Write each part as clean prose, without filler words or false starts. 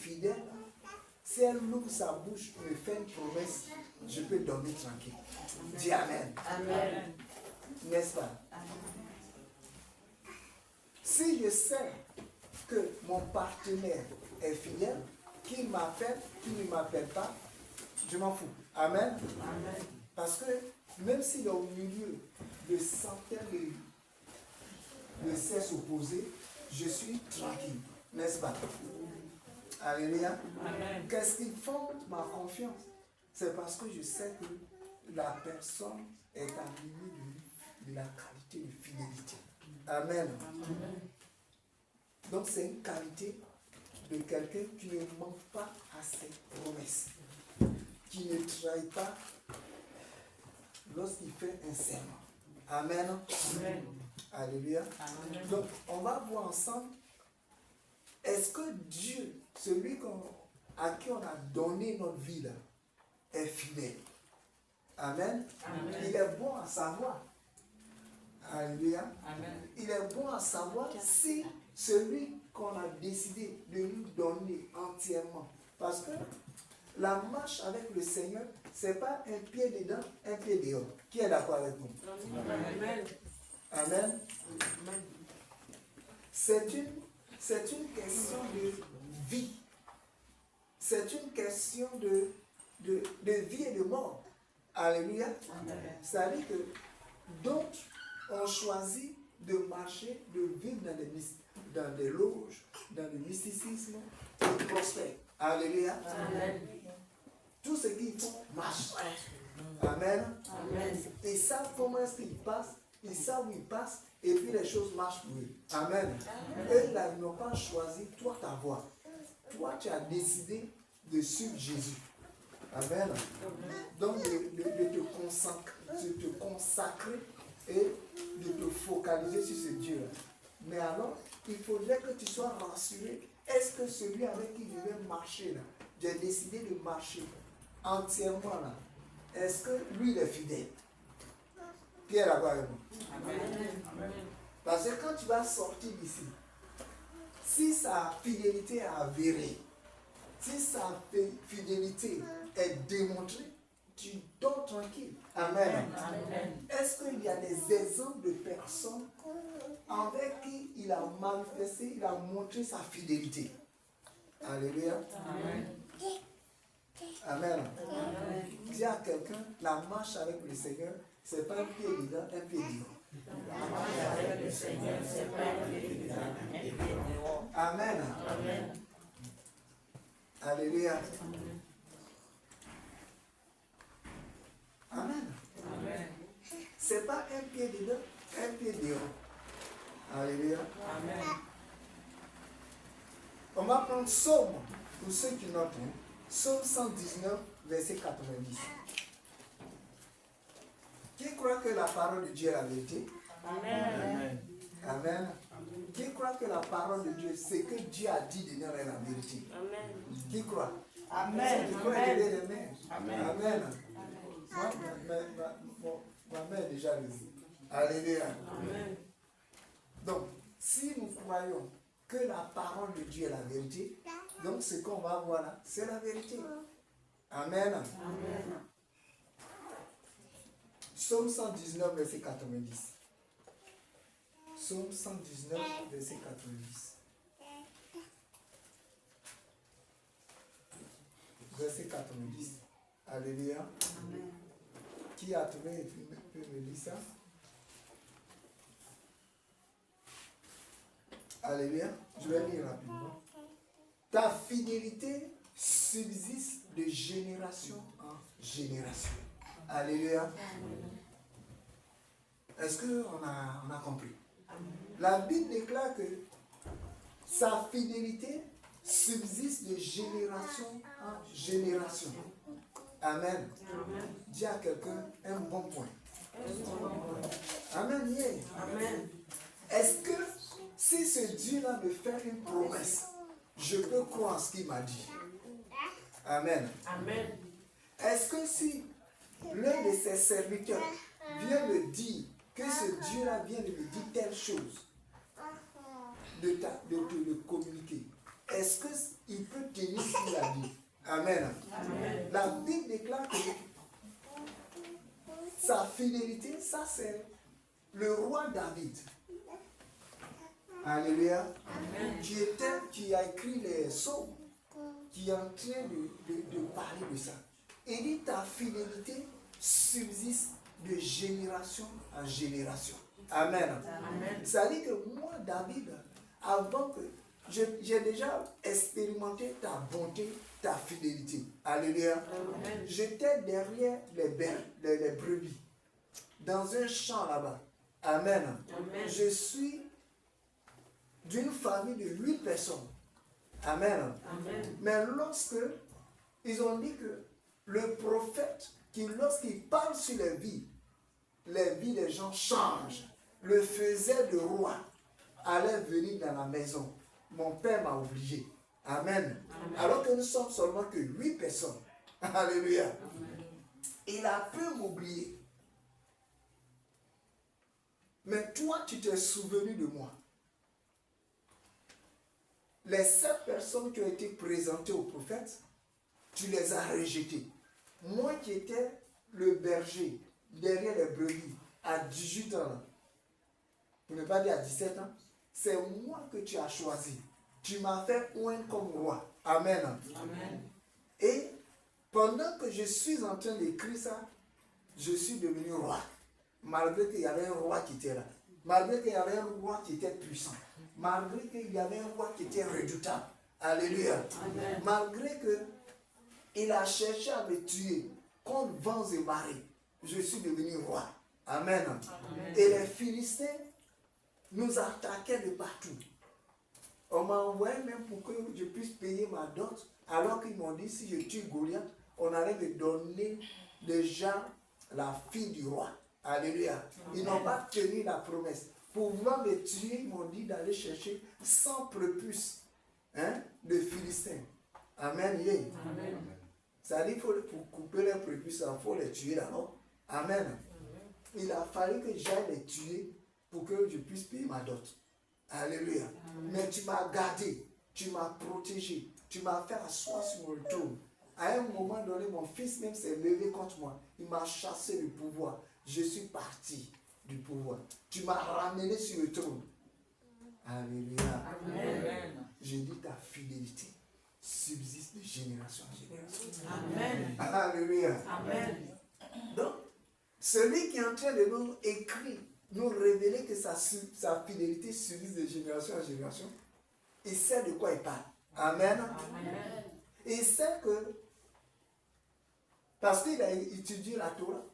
fidèle, si elle ouvre sa bouche, me fait une promesse, je peux dormir tranquille. Dis Amen. Amen. N'est-ce pas? Si je sais que mon partenaire est fidèle, qu'il m'appelle, qu'il ne m'appelle pas, je m'en fous. Amen. Amen. Parce que même s'il est au milieu de centaines de sexes opposés, je suis tranquille. N'est-ce pas? Alléluia. Amen. Qu'est-ce qui fonde ma confiance? C'est parce que je sais que la personne est animée de la qualité de fidélité. Amen. Amen. Donc c'est une qualité de quelqu'un qui ne manque pas à ses promesses, qui ne trahit pas lorsqu'il fait un serment. Amen. Amen. Alléluia. Amen. Donc on va voir ensemble, est-ce que Dieu, celui à qui on a donné notre vie là, est fidèle? Amen. Amen. Il est bon à savoir. Alléluia. Amen. Il est bon à savoir si celui qu'on a décidé de nous donner entièrement. Parce que la marche avec le Seigneur, ce n'est pas un pied dedans, un pied dehors. Qui est d'accord avec nous? Amen. Amen. C'est une question de vie. C'est une question de vie et de mort. Alléluia. C'est-à-dire que d'autres ont choisi de marcher, de vivre dans des loges, dans le mysticisme, de prospérer. Alléluia. Amen. Tout ce qu'ils font marche. Amen. Amen. Ils savent comment est-ce qu'ils passent, ils savent où ils passent, et puis les choses marchent pour eux. Amen. Eux, là, ils n'ont pas choisi toi ta voie. Toi, tu as décidé de suivre Jésus. Amen. Donc, de te consacrer et de te focaliser sur ce Dieu-là. Mais alors, il faudrait que tu sois rassuré. Est-ce que celui avec qui je vais marcher là, j'ai décidé de marcher entièrement là, est-ce que lui il est fidèle? Qui est là-bas avec moi? Amen. Parce que quand tu vas sortir d'ici, si sa fidélité est avérée, si sa fidélité est démontrée, tu dors tranquille. Amen. Amen. Est-ce qu'il y a des exemples de personnes avec qui il a manifesté, il a montré sa fidélité? Alléluia. Amen. Amen. Dis à quelqu'un, la marche avec le Seigneur, ce n'est pas un pied dedans, un pied dehors. La marche avec le Seigneur, c'est pas un pied dedans, un pied dehors. Amen. Amen. Alléluia. Amen. Amen. Ce n'est pas un pied dedans, un pied dehors. Alléluia. Amen. On va prendre Psaume, pour ceux qui notent, Psaume 119, verset 90. Qui croit que la parole de Dieu est la vérité? Amen. Amen. Qui croit que la parole de Dieu, ce que Dieu a dit dedans est la vérité? Amen. Qui croit? Amen. Qui croit Amen. lever les mains? Amen. Amen. Ma main est déjà levée. Alléluia. Amen. Donc, si nous croyons que la parole de Dieu est la vérité, donc ce qu'on va voir là, c'est la vérité. Amen. Amen. Psaume 119, verset 90. Psaume 119, verset 90. Verset 90. Alléluia. Amen. Qui a trouvé et peut me lire ça? Alléluia. Je vais lire rapidement. Ta fidélité subsiste de génération en génération. Alléluia. Est-ce qu'on a compris? La Bible déclare que sa fidélité subsiste de génération en génération. Amen. Dis à quelqu'un un bon point. Amen. Yeah. Amen. Est-ce que si ce Dieu-là me fait une promesse, je peux croire en ce qu'il m'a dit? Amen. Amen. Est-ce que si l'un de ses serviteurs vient me dire que ce Dieu-là vient de me dire telle chose, de te le communiquer, est-ce qu'il peut tenir Jésus a dit. Amen. Amen. La Bible déclare que sa fidélité, ça c'est le roi David. Alléluia. Qui a écrit les psaumes, qui est en train de parler de ça. Il dit ta fidélité subsiste de génération en génération. Amen. Amen. Ça dit que moi, David, avant que j'ai déjà expérimenté ta bonté, ta fidélité. Alléluia. Amen. J'étais derrière les brebis, dans un champ là-bas. Amen. Amen. Je suis d'une famille de 8 personnes. Amen. Amen. Mais lorsque ils ont dit que le prophète, lorsqu'il parle sur les vies des gens changent, le faisait de roi, allait venir dans la maison. Mon père m'a obligé. Amen. Amen. Alors que nous sommes seulement que 8 personnes. Alléluia. Amen. Il a pu m'oublier. Mais toi, tu t'es souvenu de moi. Les 7 personnes qui ont été présentées au prophète, tu les as rejetées. Moi qui étais le berger derrière les brebis à 18 ans, là, pour ne pas dire à 17 ans, c'est moi que tu as choisi. Tu m'as fait oindre comme roi. Amen. Amen. Et pendant que je suis en train d'écrire ça, je suis devenu roi. Malgré qu'il y avait un roi qui était là. Malgré qu'il y avait un roi qui était puissant. Malgré qu'il y avait un roi qui était redoutable. Alléluia. Amen. Malgré qu'il a cherché à me tuer contre vents et marées, je suis devenu roi. Amen. Amen. Et les Philistins nous attaquaient de partout. On m'a envoyé même pour que je puisse payer ma dot, alors qu'ils m'ont dit si je tue Goliath, on allait me donner déjà la fille du roi. Alléluia. Ils n'ont pas tenu la promesse. Pour vouloir me tuer, ils m'ont dit d'aller chercher 100 prépuces de Philistins. Amen. Yeah. Amen. Ça dit pour couper les prépuces, il faut les tuer d'abord. Amen. Il a fallu que j'aille les tuer pour que je puisse payer ma dot. Alléluia. Mais tu m'as gardé, tu m'as protégé, tu m'as fait asseoir sur mon trône. À un moment donné, mon fils même s'est levé contre moi. Il m'a chassé du pouvoir. Je suis parti du pouvoir. Tu m'as ramené sur le trône. Alléluia. Amen. Je dis ta fidélité subsiste de génération en génération. Amen. Alléluia. Amen. Donc, celui qui est en train de nous écrire, nous révéler que sa fidélité subsiste de génération en génération, il sait de quoi il parle. Amen. Amen. Il sait que, parce qu'il a étudié la Torah,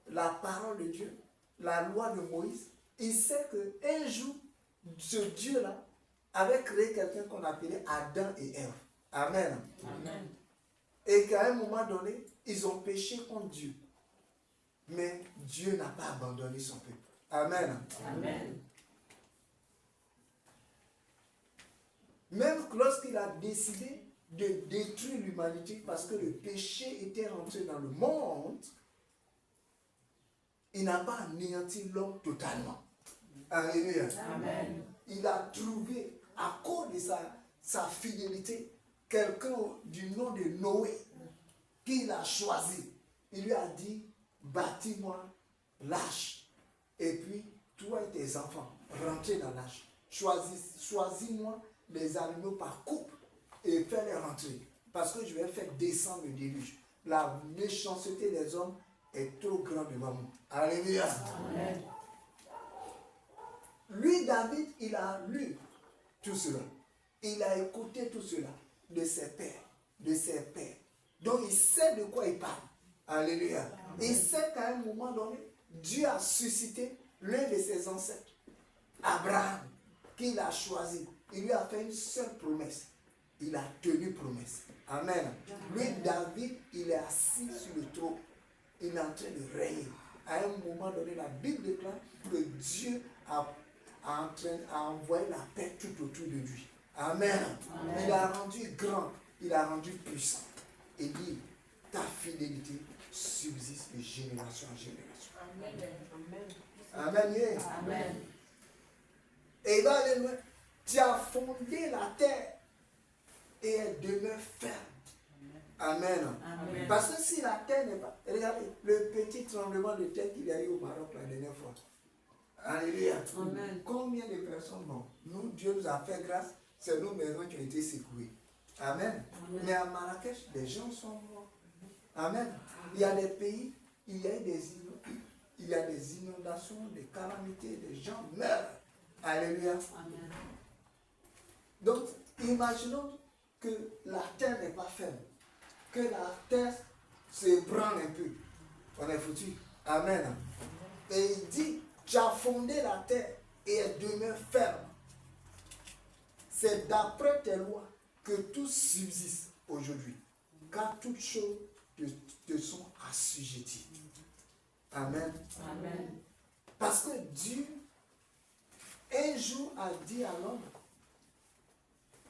la parole de Dieu, la loi de Moïse, il sait qu'un jour, ce Dieu-là avait créé quelqu'un qu'on appelait Adam et Ève. Amen. Amen. Et qu'à un moment donné, ils ont péché contre Dieu. Mais Dieu n'a pas abandonné son peuple. Amen. Amen. Même lorsqu'il a décidé de détruire l'humanité parce que le péché était rentré dans le monde, il n'a pas anéanti l'homme totalement. Alléluia. Amen. Il a trouvé, à cause de sa fidélité, quelqu'un du nom de Noé, qu'il a choisi. Il lui a dit, bâtis-moi l'arche. Et puis, toi et tes enfants, rentrez dans l'arche. Choisis-moi les animaux par couple et fais-les rentrer. Parce que je vais faire descendre le déluge. La méchanceté des hommes est trop grande devant moi. Alléluia. Amen. Lui, David, il a lu tout cela. Il a écouté tout cela de ses pères, de ses pères. Donc, il sait de quoi il parle. Alléluia. Amen. Il sait qu'à un moment donné, Dieu a suscité l'un de ses ancêtres, Abraham, qu'il a choisi. Il lui a fait une seule promesse. Il a tenu promesse. Amen. Lui, David, il est assis sur le trône. Il est en train de régner. À un moment donné, la Bible déclare que Dieu a envoyé la paix tout autour de lui. Amen. Amen. Il a rendu grand. Il a rendu puissant. Et dit, ta fidélité subsiste de génération en génération. Amen. Yeah. Amen. Et il va aller loin. Tu as fondé la terre et elle demeure ferme. Amen. Amen. Parce que si la terre n'est pas... Regardez, le petit tremblement de terre qu'il y a eu au Maroc la dernière fois. Alléluia. Amen. Combien de personnes mortes? Nous, Dieu nous a fait grâce, c'est nos maisons qui ont été secouées. Amen. Amen. Mais à Marrakech, les gens sont morts. Amen. Il y a des pays, il y a des inondations, des calamités, des gens meurent. Alléluia. Amen. Donc, imaginons que la terre n'est pas ferme, que la terre se branle un peu. On est foutu. Amen. Et il dit, tu as fondé la terre et elle demeure ferme. C'est d'après tes lois que tout subsiste aujourd'hui, car toutes choses te sont assujetties. Amen. Amen. Parce que Dieu, un jour, a dit à l'homme,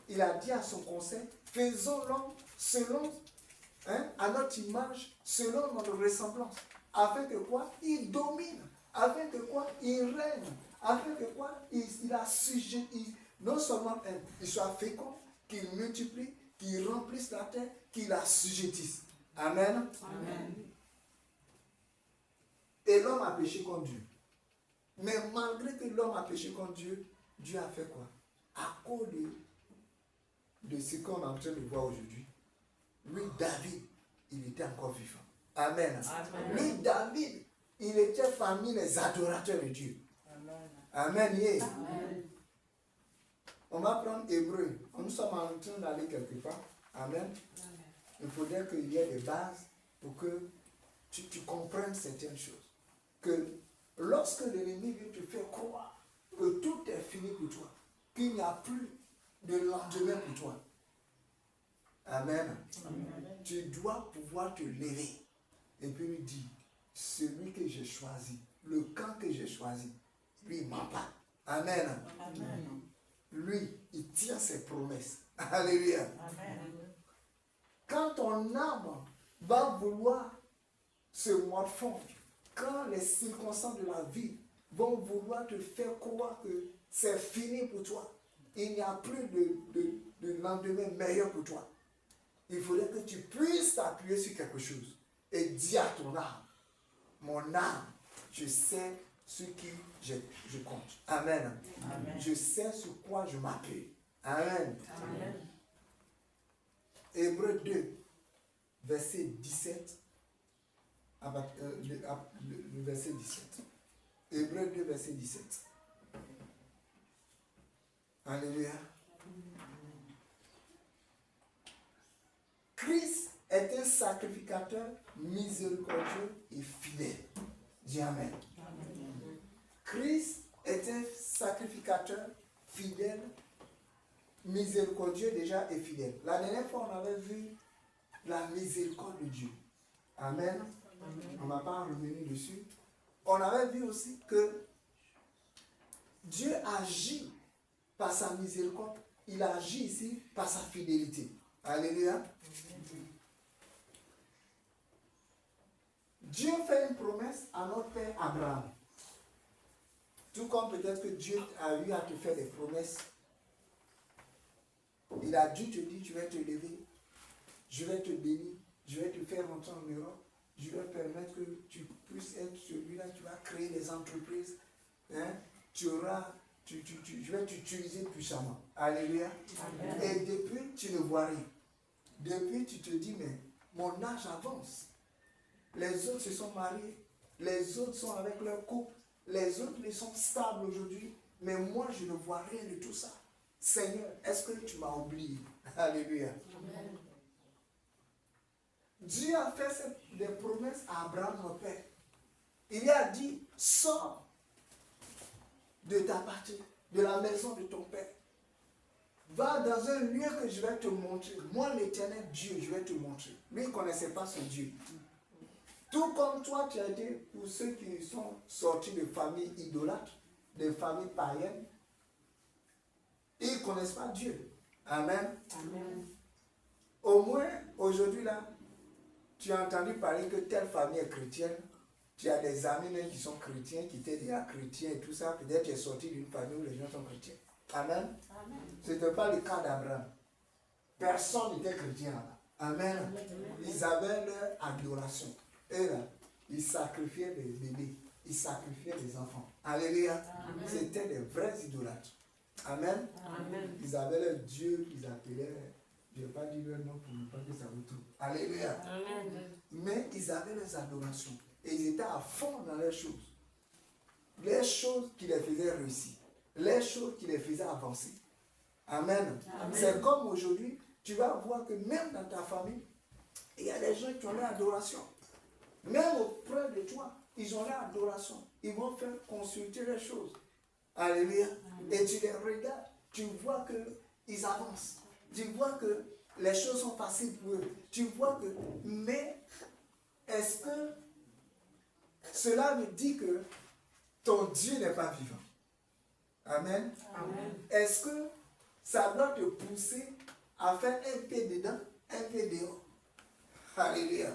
il a dit à son conseil, faisons l'homme selon, à notre image, selon notre ressemblance, afin que quoi? Il domine, afin que quoi? Il règne, afin que quoi? Il assujet, non seulement il soit fécond, qu'il multiplie, qu'il remplisse la terre, qu'il assujettisse. Amen. Amen. Et l'homme a péché contre Dieu. Mais malgré que l'homme a péché contre Dieu, Dieu a fait quoi? À cause de ce qu'on est en train de voir aujourd'hui, lui, David, il était encore vivant. Amen. Amen. Lui, David, il était parmi les adorateurs de Dieu. Amen. Amen. Yeah. Amen. On va prendre Hébreu. Nous sommes en train d'aller quelque part. Amen. Il faudrait qu'il y ait des bases pour que tu comprennes certaines choses. Que lorsque l'ennemi vient te faire croire que tout est fini pour toi, qu'il n'y a plus de lendemain pour toi. Amen. Amen. Tu dois pouvoir te lever et puis lui dire, celui que j'ai choisi, le camp que j'ai choisi, lui, il ne ment pas. Amen. Amen. Lui, il tient ses promesses. Alléluia. Amen. Quand ton âme va vouloir se morfondre, quand les circonstances de la vie vont vouloir te faire croire que c'est fini pour toi, il n'y a plus de lendemain meilleur pour toi, il faudrait que tu puisses t'appuyer sur quelque chose et dire à ton âme, mon âme, je sais sur qui je compte. Amen. Amen. Je sais sur quoi je m'appuie. Amen. Amen. Hébreux 2, verset 17. Le verset 17. Hébreux 2, verset 17. Alléluia. Christ est un sacrificateur miséricordieux et fidèle. Dis Amen. Christ est un sacrificateur fidèle, miséricordieux déjà et fidèle. La dernière fois, on avait vu la miséricorde de Dieu. Amen. On n'a pas revenu dessus. On avait vu aussi que Dieu agit par sa miséricorde. Il agit ici par sa fidélité. Alléluia. Dieu fait une promesse à notre père Abraham. Tout comme peut-être que Dieu a eu à te faire des promesses. Il a dû te dire, tu vas te lever, je vais te bénir, je vais te faire rentrer en Europe, je vais permettre que tu puisses être celui-là, tu vas créer des entreprises, hein? Je vais t'utiliser puissamment. Alléluia. Amen. Et depuis, tu ne vois rien. Depuis, tu te dis, mais mon âge avance. Les autres se sont mariés, les autres sont avec leur couple, les autres ils sont stables aujourd'hui, mais moi je ne vois rien de tout ça. Seigneur, est-ce que tu m'as oublié? Alléluia. Amen. Dieu a fait des promesses à Abraham, mon père. Il lui a dit, sors de ta patrie, de la maison de ton père. Va dans un lieu que je vais te montrer. Moi, l'Éternel Dieu, je vais te montrer. Lui, il ne connaissait pas ce Dieu. Tout comme toi, tu as dit, pour ceux qui sont sortis de familles idolâtres, de familles païennes, ils ne connaissent pas Dieu. Amen. Amen. Au moins, aujourd'hui, là, tu as entendu parler que telle famille est chrétienne. Tu as des amis même qui sont chrétiens, qui étaient déjà chrétiens et tout ça. Peut-être que tu es sorti d'une famille où les gens sont chrétiens. Amen. Amen. Ce n'était pas le cas d'Abraham. Personne n'était chrétien là-bas. Amen. Ils avaient leur adoration. Et là, ils sacrifiaient des bébés. Ils sacrifiaient des enfants. Alléluia. C'était des vrais idolâtres. Amen. Amen. Ils avaient leur Dieu qu'ils appelaient, je ne vais pas dire leur nom pour ne pas que ça vous trouve. Alléluia. Amen. Mais ils avaient leurs adorations. Et ils étaient à fond dans leurs choses. Les choses qui les faisaient réussir. Les choses qui les faisaient avancer. Amen. C'est comme aujourd'hui, tu vas voir que même dans ta famille, il y a des gens qui ont leur adoration. Même auprès de toi, ils ont leur adoration. Ils vont faire consulter les choses. Alléluia. Et tu les regardes, tu vois qu'ils avancent. Tu vois que les choses sont faciles pour eux. Tu vois que, mais est-ce que cela veut dire que ton Dieu n'est pas vivant? Amen. Est-ce que ça doit te pousser à faire un pied dedans, un pied dehors? Alléluia.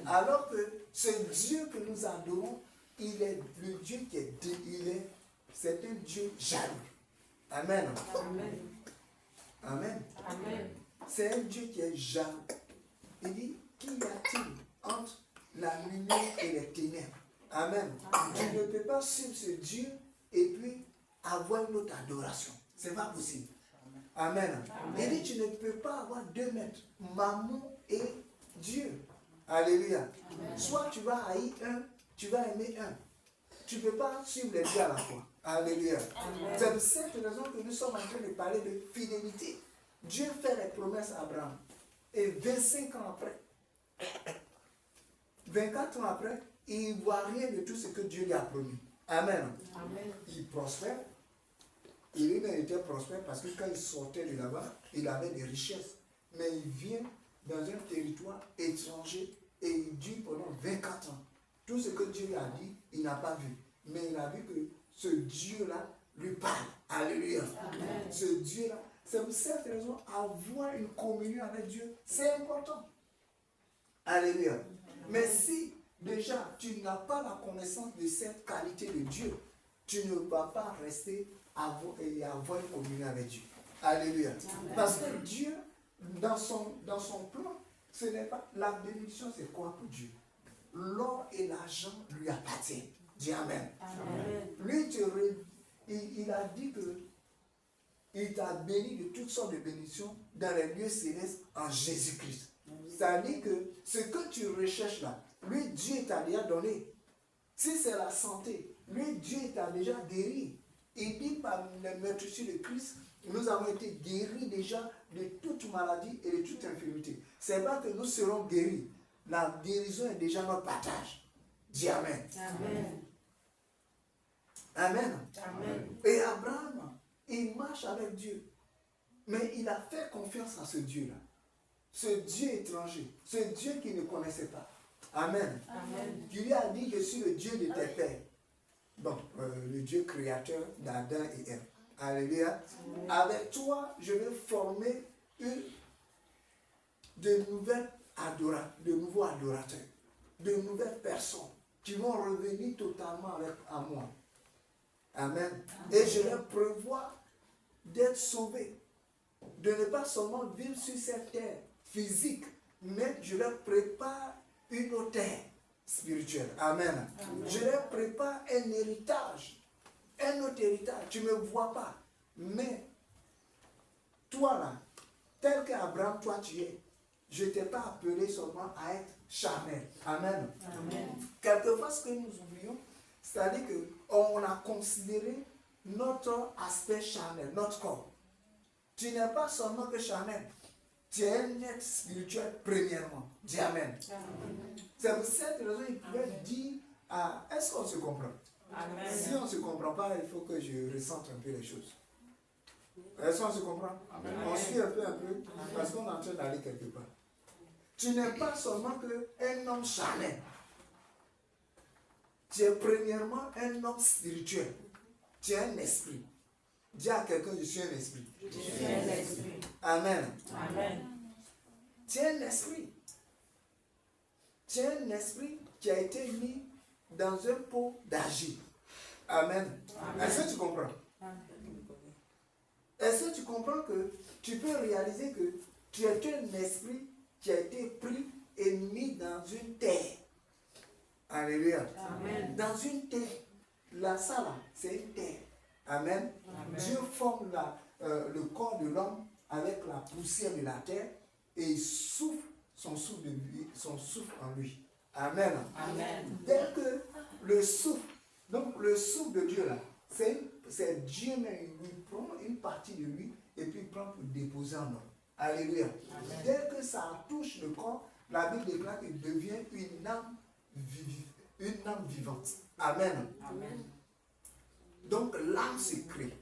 Alors que ce Dieu que nous adorons, il est le Dieu qui est, c'est un Dieu jaloux. Amen. Amen. C'est un Dieu qui est jaloux. Il dit, qu'y a-t-il entre la lumière et les ténèbres? Amen. Tu ne peux pas suivre ce Dieu et puis avoir une autre adoration. Ce n'est pas possible. Amen. Il dit, tu ne peux pas avoir deux maîtres, Mammon et Dieu. Alléluia. Soit tu vas haïr un, tu vas aimer un. Tu ne peux pas suivre les deux à la fois. Alléluia. C'est pour cette raison que nous sommes en train de parler de fidélité. Dieu fait les promesses à Abraham. Et 25 ans après, 24 ans après, il ne voit rien de tout ce que Dieu lui a promis. Amen. Il prospère. Il était prospère parce que quand il sortait de là-bas, il avait des richesses. Mais il vient dans un territoire étranger et il dit pendant 24 ans. Tout ce que Dieu lui a dit, il n'a pas vu. Mais il a vu que ce Dieu-là lui parle. Alléluia. Ce Dieu-là, c'est pour cette raison, avoir une communion avec Dieu, c'est important. Alléluia. Mais si déjà tu n'as pas la connaissance de cette qualité de Dieu, tu ne vas pas rester avoir une communion avec Dieu. Alléluia. Parce que Dieu, dans son plan, ce n'est pas la bénédiction, c'est quoi pour Dieu? L'or et l'argent lui appartiennent. Dis Amen. Lui, il a dit que il t'a béni de toutes sortes de bénédictions dans les lieux célestes en Jésus-Christ. C'est-à-dire que ce que tu recherches là, lui, Dieu t'a déjà donné. Si c'est la santé, lui, Dieu t'a déjà guéri. Il dit par le meurtrissure de Christ, nous avons été guéris déjà de toute maladie et de toute infirmité. C'est pas que nous serons guéris. La guérison est déjà notre partage. Dis Amen. Amen. Et Abraham, il marche avec Dieu. Mais il a fait confiance à ce Dieu-là. Ce Dieu étranger. Ce Dieu qu'il ne connaissait pas. Amen. Qui lui a dit, je suis le Dieu de tes pères. Donc, le Dieu créateur d'Adam et Ève. Alléluia. Avec toi, je vais former de nouveaux adorateurs. De nouvelles personnes qui vont revenir totalement à moi. Amen. Et je leur prévois d'être sauvés. De ne pas seulement vivre sur cette terre physique, mais je leur prépare une autre terre spirituelle. Amen. Je leur prépare un héritage. Un autre héritage. Tu ne me vois pas. Mais toi là, tel qu'Abraham, toi tu es, je ne t'ai pas appelé seulement à être charnel. Amen. Quelquefois, ce que nous oublions, c'est-à-dire qu'on a considéré notre aspect charnel, notre corps. Tu n'es pas seulement que charnel. Tu es un être spirituel premièrement. Dis Amen. C'est pour cette raison qu'il pouvait dire, est-ce qu'on se comprend? Si on ne se comprend pas, il faut que je ressente un peu les choses. Est-ce qu'on se comprend? On suit un peu, parce qu'on est en train d'aller quelque part. Tu n'es pas seulement qu'un homme charnel. Tu es premièrement un homme spirituel. Tu es un esprit. Dis à quelqu'un, je suis un esprit. Je suis un esprit. Amen. Tu es un esprit. Tu es un esprit qui a été mis dans un pot d'argile. Amen. Est-ce que tu comprends? Est-ce que tu comprends que tu peux réaliser que tu es un esprit qui a été pris et mis dans une terre. Alléluia. Amen. Dans une terre. La salle, c'est une terre. Amen. Amen. Dieu forme le corps de l'homme avec la poussière de la terre et il souffle son souffle de vie, son souffle en lui. Amen. Amen. Dès que le souffle, donc le souffle de Dieu là, c'est Dieu même, il prend une partie de lui et puis il prend pour déposer en nous. Alléluia. Amen. Dès que ça touche le corps, la Bible déclare qu'il devient une âme vivante. Amen. Amen. Donc l'âme se crée.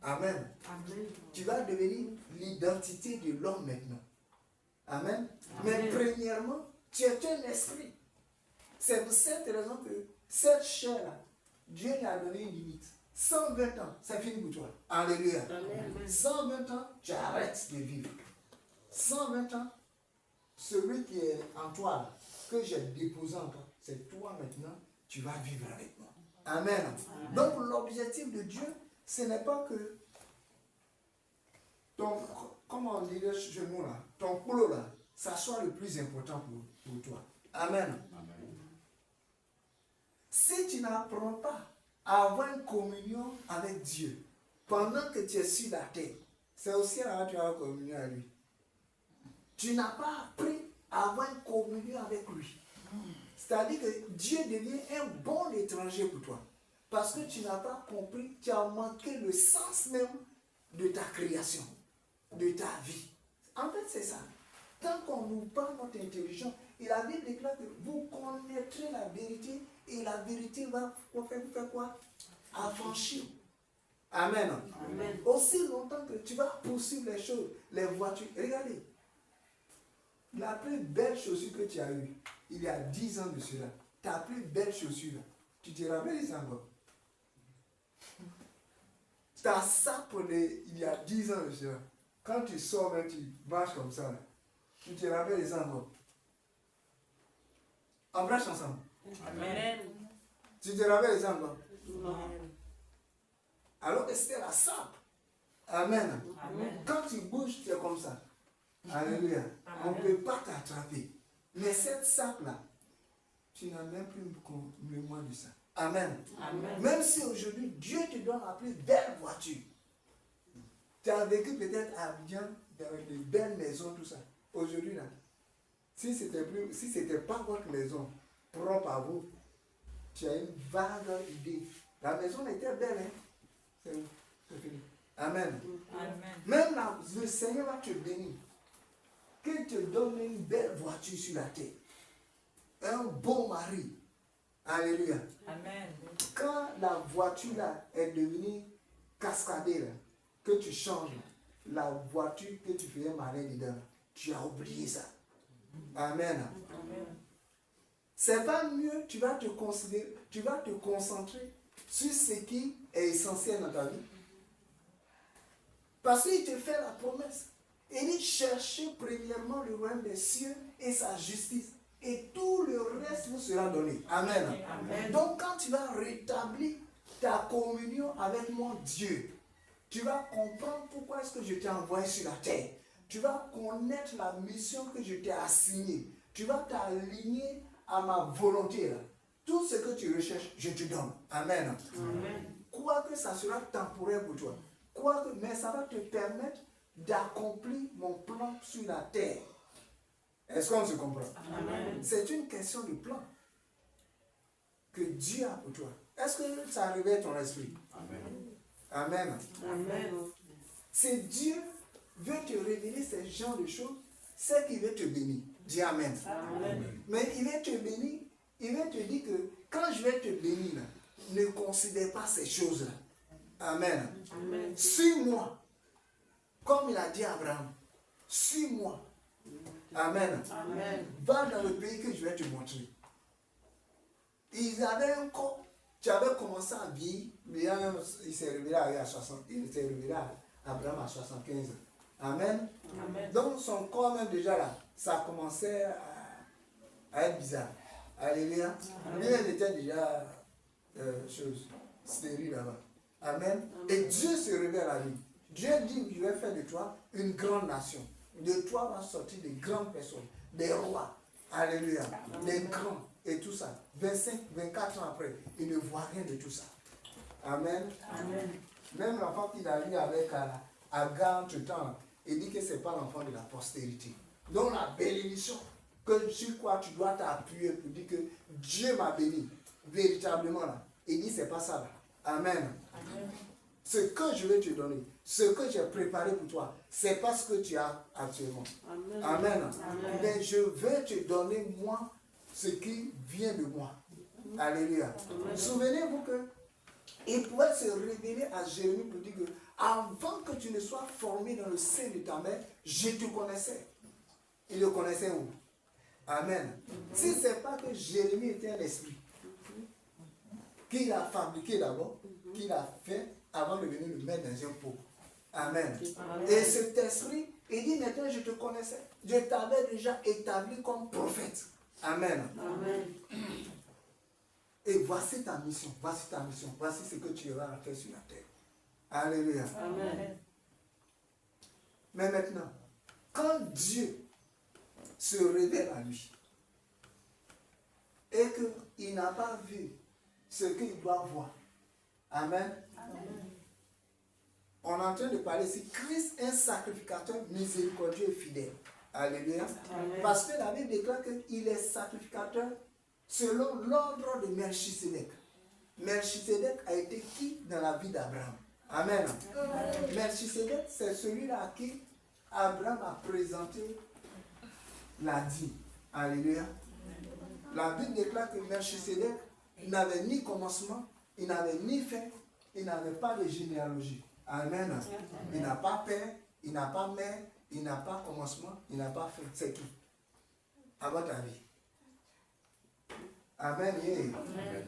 Amen. Amen. Tu vas devenir l'identité de l'homme maintenant. Amen. Amen. Mais premièrement, tu es un esprit. C'est pour cette raison que cette chair-là, Dieu lui a donné une limite. 120 ans, c'est fini pour toi. Alléluia. Amen. 120 ans, tu arrêtes de vivre. 120 ans, celui qui est en toi, là, que j'ai déposé en toi, c'est toi maintenant, tu vas vivre avec moi. Amen. Amen. Donc l'objectif de Dieu, ce n'est pas que ton, comment on dit chez nous là, ton boulot là, ça soit le plus important pour toi. Amen. Si tu n'apprends pas à avoir une communion avec Dieu pendant que tu es sur la terre, c'est aussi là que tu as une communion avec lui. Tu n'as pas appris à avoir une communion avec lui. C'est-à-dire que Dieu devient un bon étranger pour toi. Parce que tu n'as pas compris, tu as manqué le sens même de ta création, de ta vie. En fait, c'est ça. Tant qu'on nous parle notre intelligence, et la Bible déclare que vous connaîtrez la vérité, et la vérité va vous faire quoi? Affranchir. Amen. Amen. Aussi longtemps que tu vas poursuivre les choses, les voitures. Regardez, la plus belle chaussure que tu as eue, il y a 10 ans de cela, ta plus belle chaussure, là, tu te rappelles ça encore? Ta sape, il y a 10 ans de cela, quand tu sors, tu marches comme ça, là, tu te rappelles ça encore? On marche ensemble. Amen. Tu te rappelles ça encore? Amen. Alors que c'était la sape. Amen. Amen. Quand tu bouges, tu es comme ça. Alléluia. On ne peut pas t'attraper. Mais cette sape-là, tu n'as même plus mémoire de ça. Amen. Amen. Même si aujourd'hui, Dieu te donne la plus belle voiture. Tu as vécu peut-être à Abidjan, dans de belles maisons, tout ça. Aujourd'hui, là, si ce n'était pas votre maison propre à vous, tu as une vague idée. La maison était belle, hein? C'est fini. Amen. Amen. Même là, le Seigneur va te bénir. Qu'il te donne une belle voiture sur la terre. Un bon mari. Alléluia. Amen. Quand la voiture là est devenue cascadée, là, que tu changes, la voiture que tu faisais marrer dedans, tu as oublié ça. Amen. Amen. C'est pas mieux, tu vas te concentrer sur ce qui est essentiel dans ta vie. Parce qu'il te fait la promesse. Il dit cherchez premièrement le royaume des cieux et sa justice. Et tout le reste vous sera donné. Amen. Amen. Donc quand tu vas rétablir ta communion avec mon Dieu, tu vas comprendre pourquoi est-ce que je t'ai envoyé sur la terre. Tu vas connaître la mission que je t'ai assignée. Tu vas t'aligner à ma volonté. Là. Tout ce que tu recherches, je te donne. Amen. Amen. Quoique ça sera temporaire pour toi. Mais ça va te permettre d'accomplir mon plan sur la terre. Est-ce qu'on se comprend? Amen. C'est une question de plan que Dieu a pour toi. Est-ce que ça réveille ton esprit? Amen. Amen. Amen. Si Dieu veut te révéler ce genre de choses, c'est qu'il veut te bénir. Dis Amen. Amen. Mais il veut te bénir, il veut te dire que quand je vais te bénir, là, ne considère pas ces choses-là. Amen. Amen. Suis-moi. Comme il a dit à Abraham. Suis-moi. Amen. Amen. Va dans le pays que je vais te montrer. Ils avaient un corps. Tu avais commencé à vivre. Il s'est révélé à 60. Il s'est révélé à Abraham à 75 ans. Amen. Amen. Donc son corps même déjà là, ça commençait à être bizarre. Alléluia. Lui, il était déjà stérile là-bas. Amen. Et Dieu se révèle à lui. Dieu dit, je vais faire de toi une grande nation. De toi vont sortir des grandes personnes, des rois. Alléluia. Des grands et tout ça. 25, 24 ans après, il ne voit rien de tout ça. Amen. Amen. Même l'enfant qu'il a eu avec Agar entre-temps, il dit que ce n'est pas l'enfant de la postérité. Donc la bénédiction que sur quoi tu dois t'appuyer pour dire que Dieu m'a béni, véritablement là. Il dit c'est pas ça là. Amen. Amen. Ce que je vais te donner, ce que j'ai préparé pour toi, c'est pas ce que tu as actuellement. Amen. Amen. Amen. Mais je vais te donner moi ce qui vient de moi. Alléluia. Amen. Souvenez-vous que il pouvait se révéler à Jérémie pour dire que avant que tu ne sois formé dans le sein de ta mère, je te connaissais. Il le connaissait où? Amen. Si ce n'est pas que Jérémie était un esprit qu'il a fabriqué d'abord, qu'il a fait avant de venir le mettre dans un pot. Amen. Amen. Et cet esprit, il dit maintenant je te connaissais. Je t'avais déjà établi comme prophète. Amen. Amen. Et voici ta mission, voici ta mission, voici ce que tu auras à faire sur la terre. Alléluia. Amen. Mais maintenant, quand Dieu se révèle à lui et qu'il n'a pas vu ce qu'il doit voir, Amen. On est en train de parler ici, Christ est un sacrificateur miséricordieux et fidèle. Alléluia. Amen. Parce que la Bible déclare qu'il est sacrificateur selon l'ordre de Melchisédek. Melchisédek a été qui dans la vie d'Abraham? Amen. Melchisédek, c'est celui-là à qui Abraham a présenté la dîme. Alléluia. La Bible déclare que Melchisédek n'avait ni commencement, il n'avait ni fin, il n'avait pas de généalogie. Amen. Il n'a pas père, il n'a pas mère, il n'a pas commencement, il n'a pas fin. C'est tout. À votre avis. Amen. Yeah. Amen.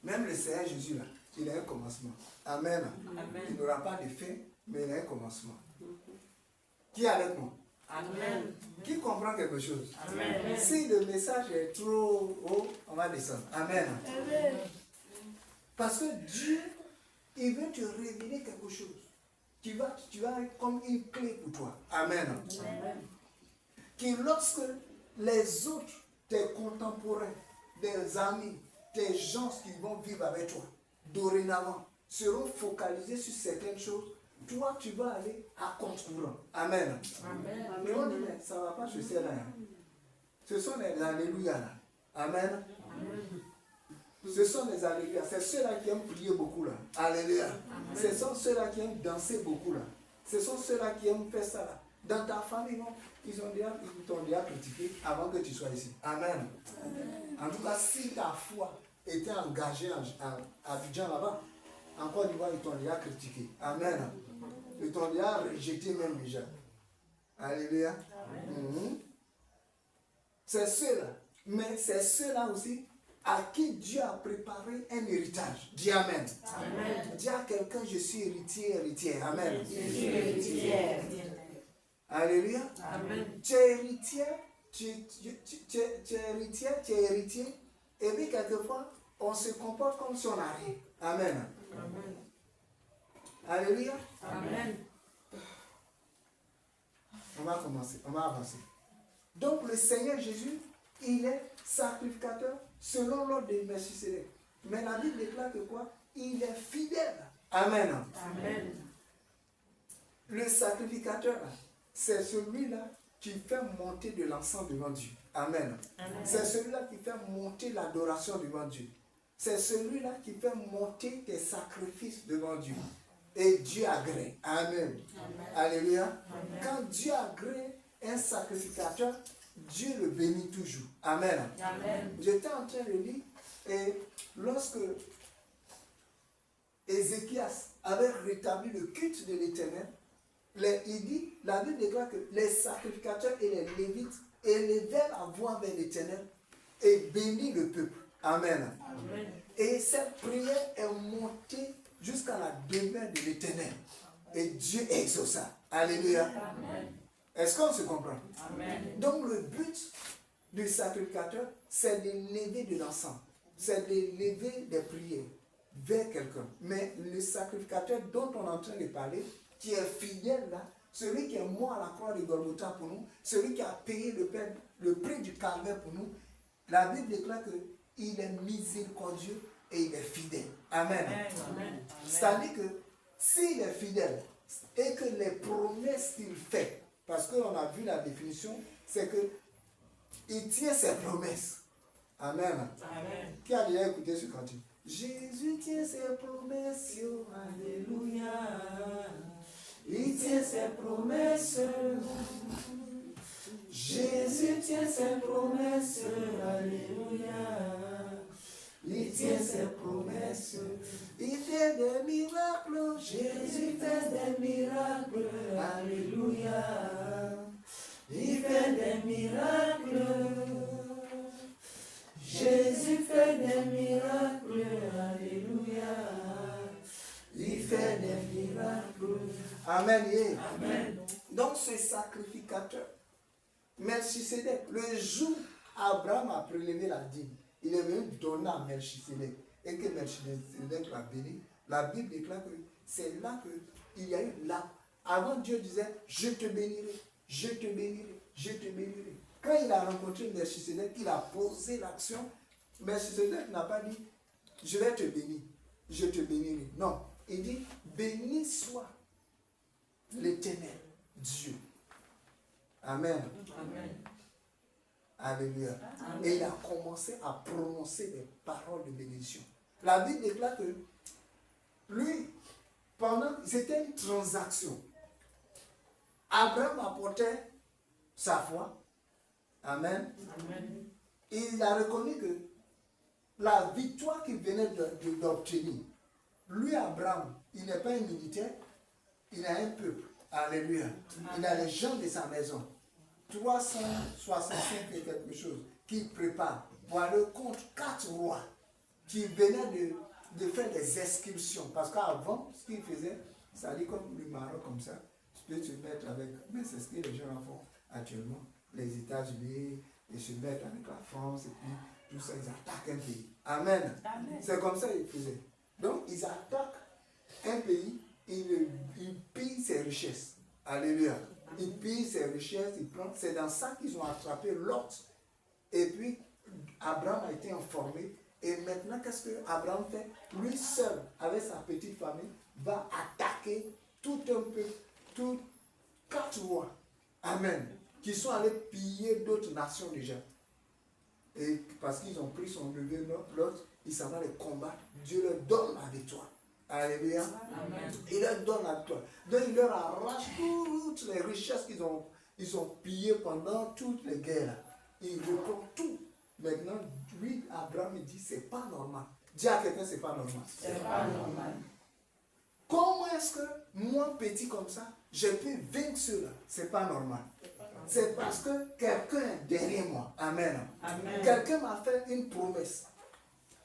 Même le Seigneur Jésus, là, il a un commencement. Amen. Amen. Il n'aura pas de fin, mais il a un commencement. Qui est avec moi? Amen. Qui comprend quelque chose? Amen. Si le message est trop haut, on va descendre. Amen. Parce que Dieu, il veut te révéler quelque chose. Tu vas être comme une clé pour toi. Amen. Amen. Que lorsque les autres, tes contemporains, des amis, tes gens qui vont vivre avec toi, dorénavant, seront focalisés sur certaines choses, toi, tu vas aller à contre-courant. Amen. Amen. Mais on dit, mais ça ne va pas sur celle-là. Ce sont les alléluia là. Amen. Ce sont les alléluia. C'est ceux-là qui aiment prier beaucoup là. Alléluia. Ce sont ceux-là qui aiment danser beaucoup là. Ce sont ceux-là qui aiment faire ça là. Dans ta famille, non, ils t'ont déjà critiqué avant que tu sois ici. Amen. En tout cas, si ta foi était engagée à Abidjan là-bas, en Côte d'Ivoire, ils t'ont déjà critiqué. Amen. Ils t'ont déjà rejeté même déjà. Alléluia. C'est ceux-là. Mais c'est ceux-là aussi à qui Dieu a préparé un héritage. Dis Amen. Amen. Dis à quelqu'un, je suis héritier. Amen. Je suis héritière. Alléluia. Amen. Tu es héritier, tu es héritier, et puis quelquefois, on se comporte comme si on a rien. Amen. Amen. Alléluia. Amen. On va commencer, on va avancer. Donc le Seigneur Jésus, il est sacrificateur selon l'ordre de Melchisédek. Mais la Bible déclare que quoi? Il est fidèle. Amen. Amen. Le sacrificateur, c'est celui-là qui fait monter de l'encens devant Dieu. Amen. C'est celui-là qui fait monter l'adoration devant Dieu. C'est celui-là qui fait monter tes sacrifices devant Dieu. Et Dieu agrée. Amen. Alléluia. Quand Dieu agrée un sacrificateur, Dieu le bénit toujours. Amen. Amen. J'étais en train de lire et lorsque Ézéchias avait rétabli le culte de l'Éternel, il dit, la Bible déclare que les sacrificateurs et les Lévites élevèrent la voix vers l'Éternel et bénit le peuple. Amen. Amen. Et cette prière est montée jusqu'à la demeure de l'Éternel. Et Dieu exauça. Alléluia. Amen. Est-ce qu'on se comprend? Amen. Donc le but du sacrificateur, c'est d'élever de l'encens. C'est d'élever des prières vers quelqu'un. Mais le sacrificateur dont on est en train de parler, qui est fidèle là, celui qui est mort à la croix de Golgotha pour nous, celui qui a payé le prix du calvaire pour nous, la Bible déclare qu'il est miséricordieux et il est fidèle. Amen. C'est-à-dire que s'il est fidèle et que les promesses qu'il fait, parce qu'on a vu la définition, c'est que il tient ses promesses. Amen. Amen. Qui a déjà écouté ce cantique? Jésus tient ses promesses. Alléluia. Il tient ses promesses. Jésus tient ses promesses. Alléluia. Il tient ses promesses. Il fait des miracles. Jésus fait des miracles. Alléluia. Il fait des miracles. Jésus fait des miracles. Alléluia. Il fait des miracles. Amen. Amen. Donc ce sacrificateur, Melchisedec, le jour Abraham a prélevé la dîme, il est venu donner à Melchisedec et que Melchisedec l'a béni. La Bible déclare que c'est là qu'il y a eu là. Avant Dieu disait, je te bénirai, je te bénirai, je te bénirai. Quand il a rencontré Melchisedec, il a posé l'action. Melchisedec n'a pas dit, je vais te bénir, je te bénirai. Non, il dit, béni soit l'Éternel, Dieu. Amen. Amen. Alléluia. Amen. Et il a commencé à prononcer des paroles de bénédiction. La Bible déclare que lui, c'était une transaction. Abraham apportait sa foi. Amen. Amen. Et il a reconnu que la victoire qu'il venait d'obtenir, lui, Abraham, il n'est pas un militaire, il a un peuple. Alléluia. Il a les gens de sa maison. 365 et quelque chose qui prépare pour aller contre 4 rois qui venaient de faire des expulsions. Parce qu'avant, ce qu'ils faisaient, ça allait comme le Maroc comme ça. Tu peux te mettre avec... Mais c'est ce que les gens font actuellement. Les États-Unis, ils se mettent avec la France et puis tout ça, ils attaquent un pays. Amen. Amen. C'est comme ça qu'ils faisaient. Donc, ils attaquent un pays, ils pillent ses richesses. Alléluia. Ils pillent ses richesses, ils prennent. C'est dans ça qu'ils ont attrapé Lot. Et puis, Abraham a été informé. Et maintenant, qu'est-ce que Abraham fait? Lui seul, avec sa petite famille, va attaquer tout un peu, tout 4 rois. Amen. Qui sont allés piller d'autres nations déjà. Et parce qu'ils ont pris son neveu Lot, ils s'en vont les combattre. Dieu leur donne la victoire. Alléluia. Amen. Il leur donne la victoire. Donc il leur arrache toutes les richesses qu'ils ont pillées pendant toutes les guerres. Il reprend tout. Maintenant, lui, Abraham, il dit, c'est pas normal. Dis à quelqu'un, c'est pas normal. C'est pas normal. Comment est-ce que moi, petit comme ça, je peux vaincre cela? C'est pas normal. C'est parce que quelqu'un est derrière moi. Amen. Amen. Quelqu'un m'a fait une promesse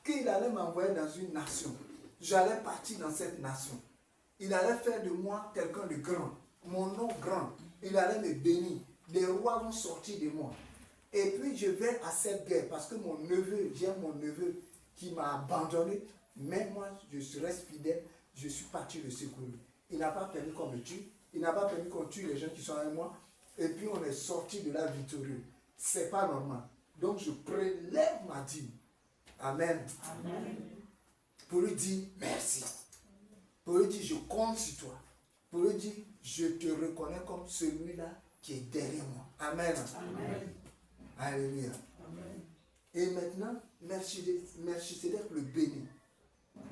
qu'il allait m'envoyer dans une nation. J'allais partir dans cette nation. Il allait faire de moi quelqu'un de grand. Mon nom grand. Il allait me bénir. Les rois vont sortir de moi. Et puis je vais à cette guerre parce que mon neveu, j'ai mon neveu qui m'a abandonné. Mais moi, je reste fidèle. Je suis parti le secourir. Il n'a pas permis qu'on me tue. Il n'a pas permis qu'on tue les gens qui sont avec moi. Et puis on est sorti de là victorieux. C'est pas normal. Donc je prélève ma dîme. Amen. Amen. Pour lui dire merci. Pour lui dire je compte sur toi. Pour lui dire je te reconnais comme celui-là qui est derrière moi. Amen. Amen. Alléluia. Amen. Et maintenant, Melchisedec le bénit.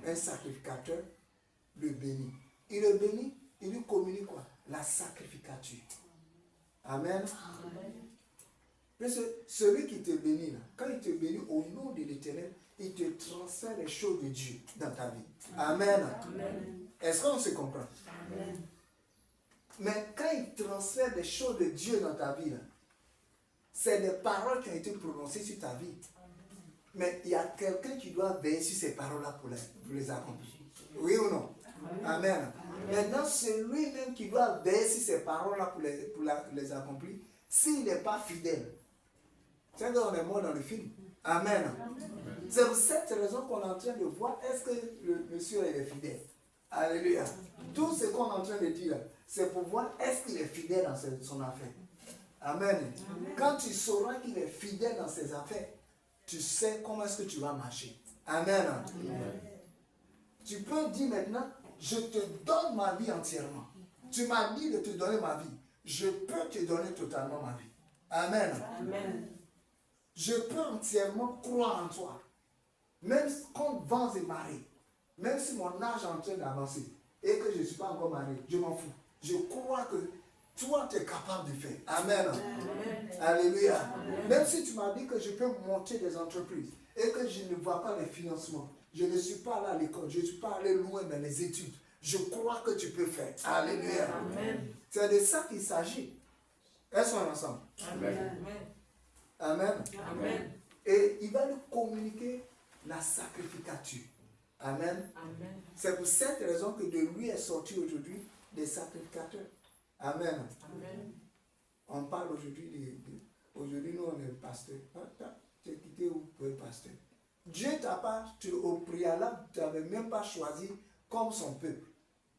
Un sacrificateur le bénit. Il le bénit, il lui communique quoi? La sacrificature. Amen. Amen. Parce que celui qui te bénit, là, quand il te bénit au nom de l'Éternel, il te transfère les choses de Dieu dans ta vie. Amen. Amen. Est-ce qu'on se comprend? Amen. Mais quand il transfère des choses de Dieu dans ta vie, c'est des paroles qui ont été prononcées sur ta vie. Mais il y a quelqu'un qui doit veiller sur ces paroles-là pour les accomplir. Oui ou non? Amen. Amen. Maintenant, c'est lui-même qui doit veiller sur ces paroles-là pour les accomplir. S'il n'est pas fidèle, c'est qu'on est mort dans le film. Amen. Amen. C'est pour cette raison qu'on est en train de voir est-ce que le monsieur est fidèle. Alléluia. Tout ce qu'on est en train de dire, c'est pour voir est-ce qu'il est fidèle dans son affaire. Amen. Quand tu sauras qu'il est fidèle dans ses affaires, tu sais comment est-ce que tu vas marcher. Amen. Tu peux dire maintenant, je te donne ma vie entièrement. Tu m'as dit de te donner ma vie. Je peux te donner totalement ma vie. Amen. Je peux entièrement croire en toi. Même contre vents et marées, même si mon âge est en train d'avancer et que je ne suis pas encore marié, je m'en fous. Je crois que toi, tu es capable de faire. Amen. Alléluia. Même si tu m'as dit que je peux monter des entreprises et que je ne vois pas les financements, je ne suis pas allé à l'école, je ne suis pas allé loin dans les études, je crois que tu peux faire. Alléluia. C'est de ça qu'il s'agit. Est-ce qu'on est ensemble? Amen. Et il va nous communiquer la sacrificature. Amen. C'est pour cette raison que de lui est sorti aujourd'hui des sacrificateurs. Amen. On parle aujourd'hui aujourd'hui nous on est pasteur. Tu es quitté où pour être pasteur? Dieu t'a pas, au préalable, tu n'avais même pas choisi comme son peuple.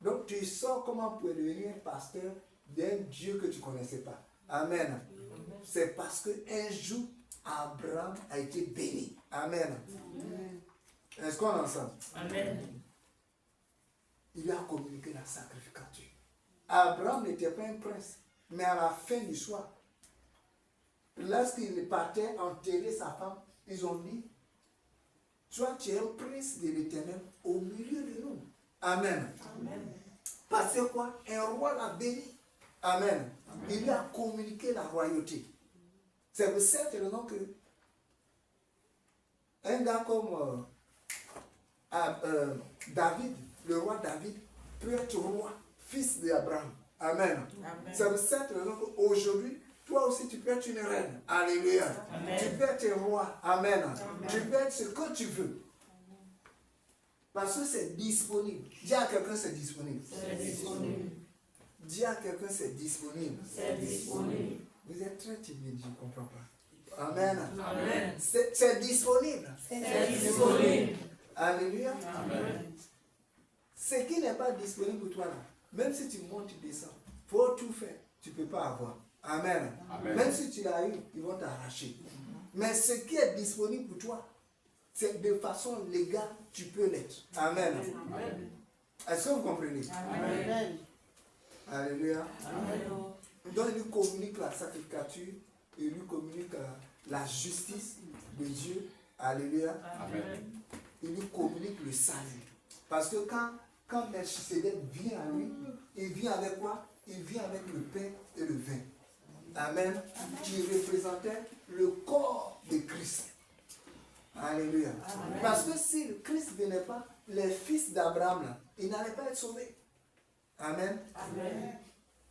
Donc tu sors comment pour devenir pasteur d'un Dieu que tu ne connaissais pas. Amen. C'est parce qu'un jour, Abraham a été béni. Amen. Est-ce qu'on est ensemble? Amen. Il lui a communiqué la sacrificature. Abraham n'était pas un prince, mais à la fin du soir, lorsqu'il partait enterrer sa femme, ils ont dit, toi tu es un prince de l'Éternel au milieu de nous. Amen. Parce que quoi? Un roi l'a béni. Amen. Il lui a communiqué la royauté. C'est pour cette raison que un gars comme David, le roi David, peut être roi, fils d'Abraham. Amen. C'est pour cette raison qu'aujourd'hui, toi aussi tu peux être une reine. Alléluia. Tu peux être un roi. Amen. Tu peux être ce que tu veux. Parce que c'est disponible. Dis à quelqu'un c'est disponible. C'est disponible. Dis à quelqu'un c'est disponible. C'est disponible. Vous êtes très timide, je ne comprends pas. Amen. Amen. C'est disponible. C'est disponible. Alléluia. Amen. Ce qui n'est pas disponible pour toi là, même si tu montes, tu descends, il faut tout faire. Tu ne peux pas avoir. Amen. Même si tu l'as eu, ils vont t'arracher. Mais ce qui est disponible pour toi, c'est de façon légale, tu peux l'être. Amen. Est-ce que vous comprenez? Amen. Alléluia. Amen. Donc il lui communique la sacrificature, il lui communique la justice de Dieu. Alléluia. Amen. Il lui communique le salut. Parce que quand Melchisedec vient à lui, il vient avec quoi? Il vient avec le pain et le vin. Amen. Qui représentait le corps de Christ. Alléluia. Amen. Parce que si le Christ ne venait pas, les fils d'Abraham, ils n'allaient pas être sauvés. Amen. Amen.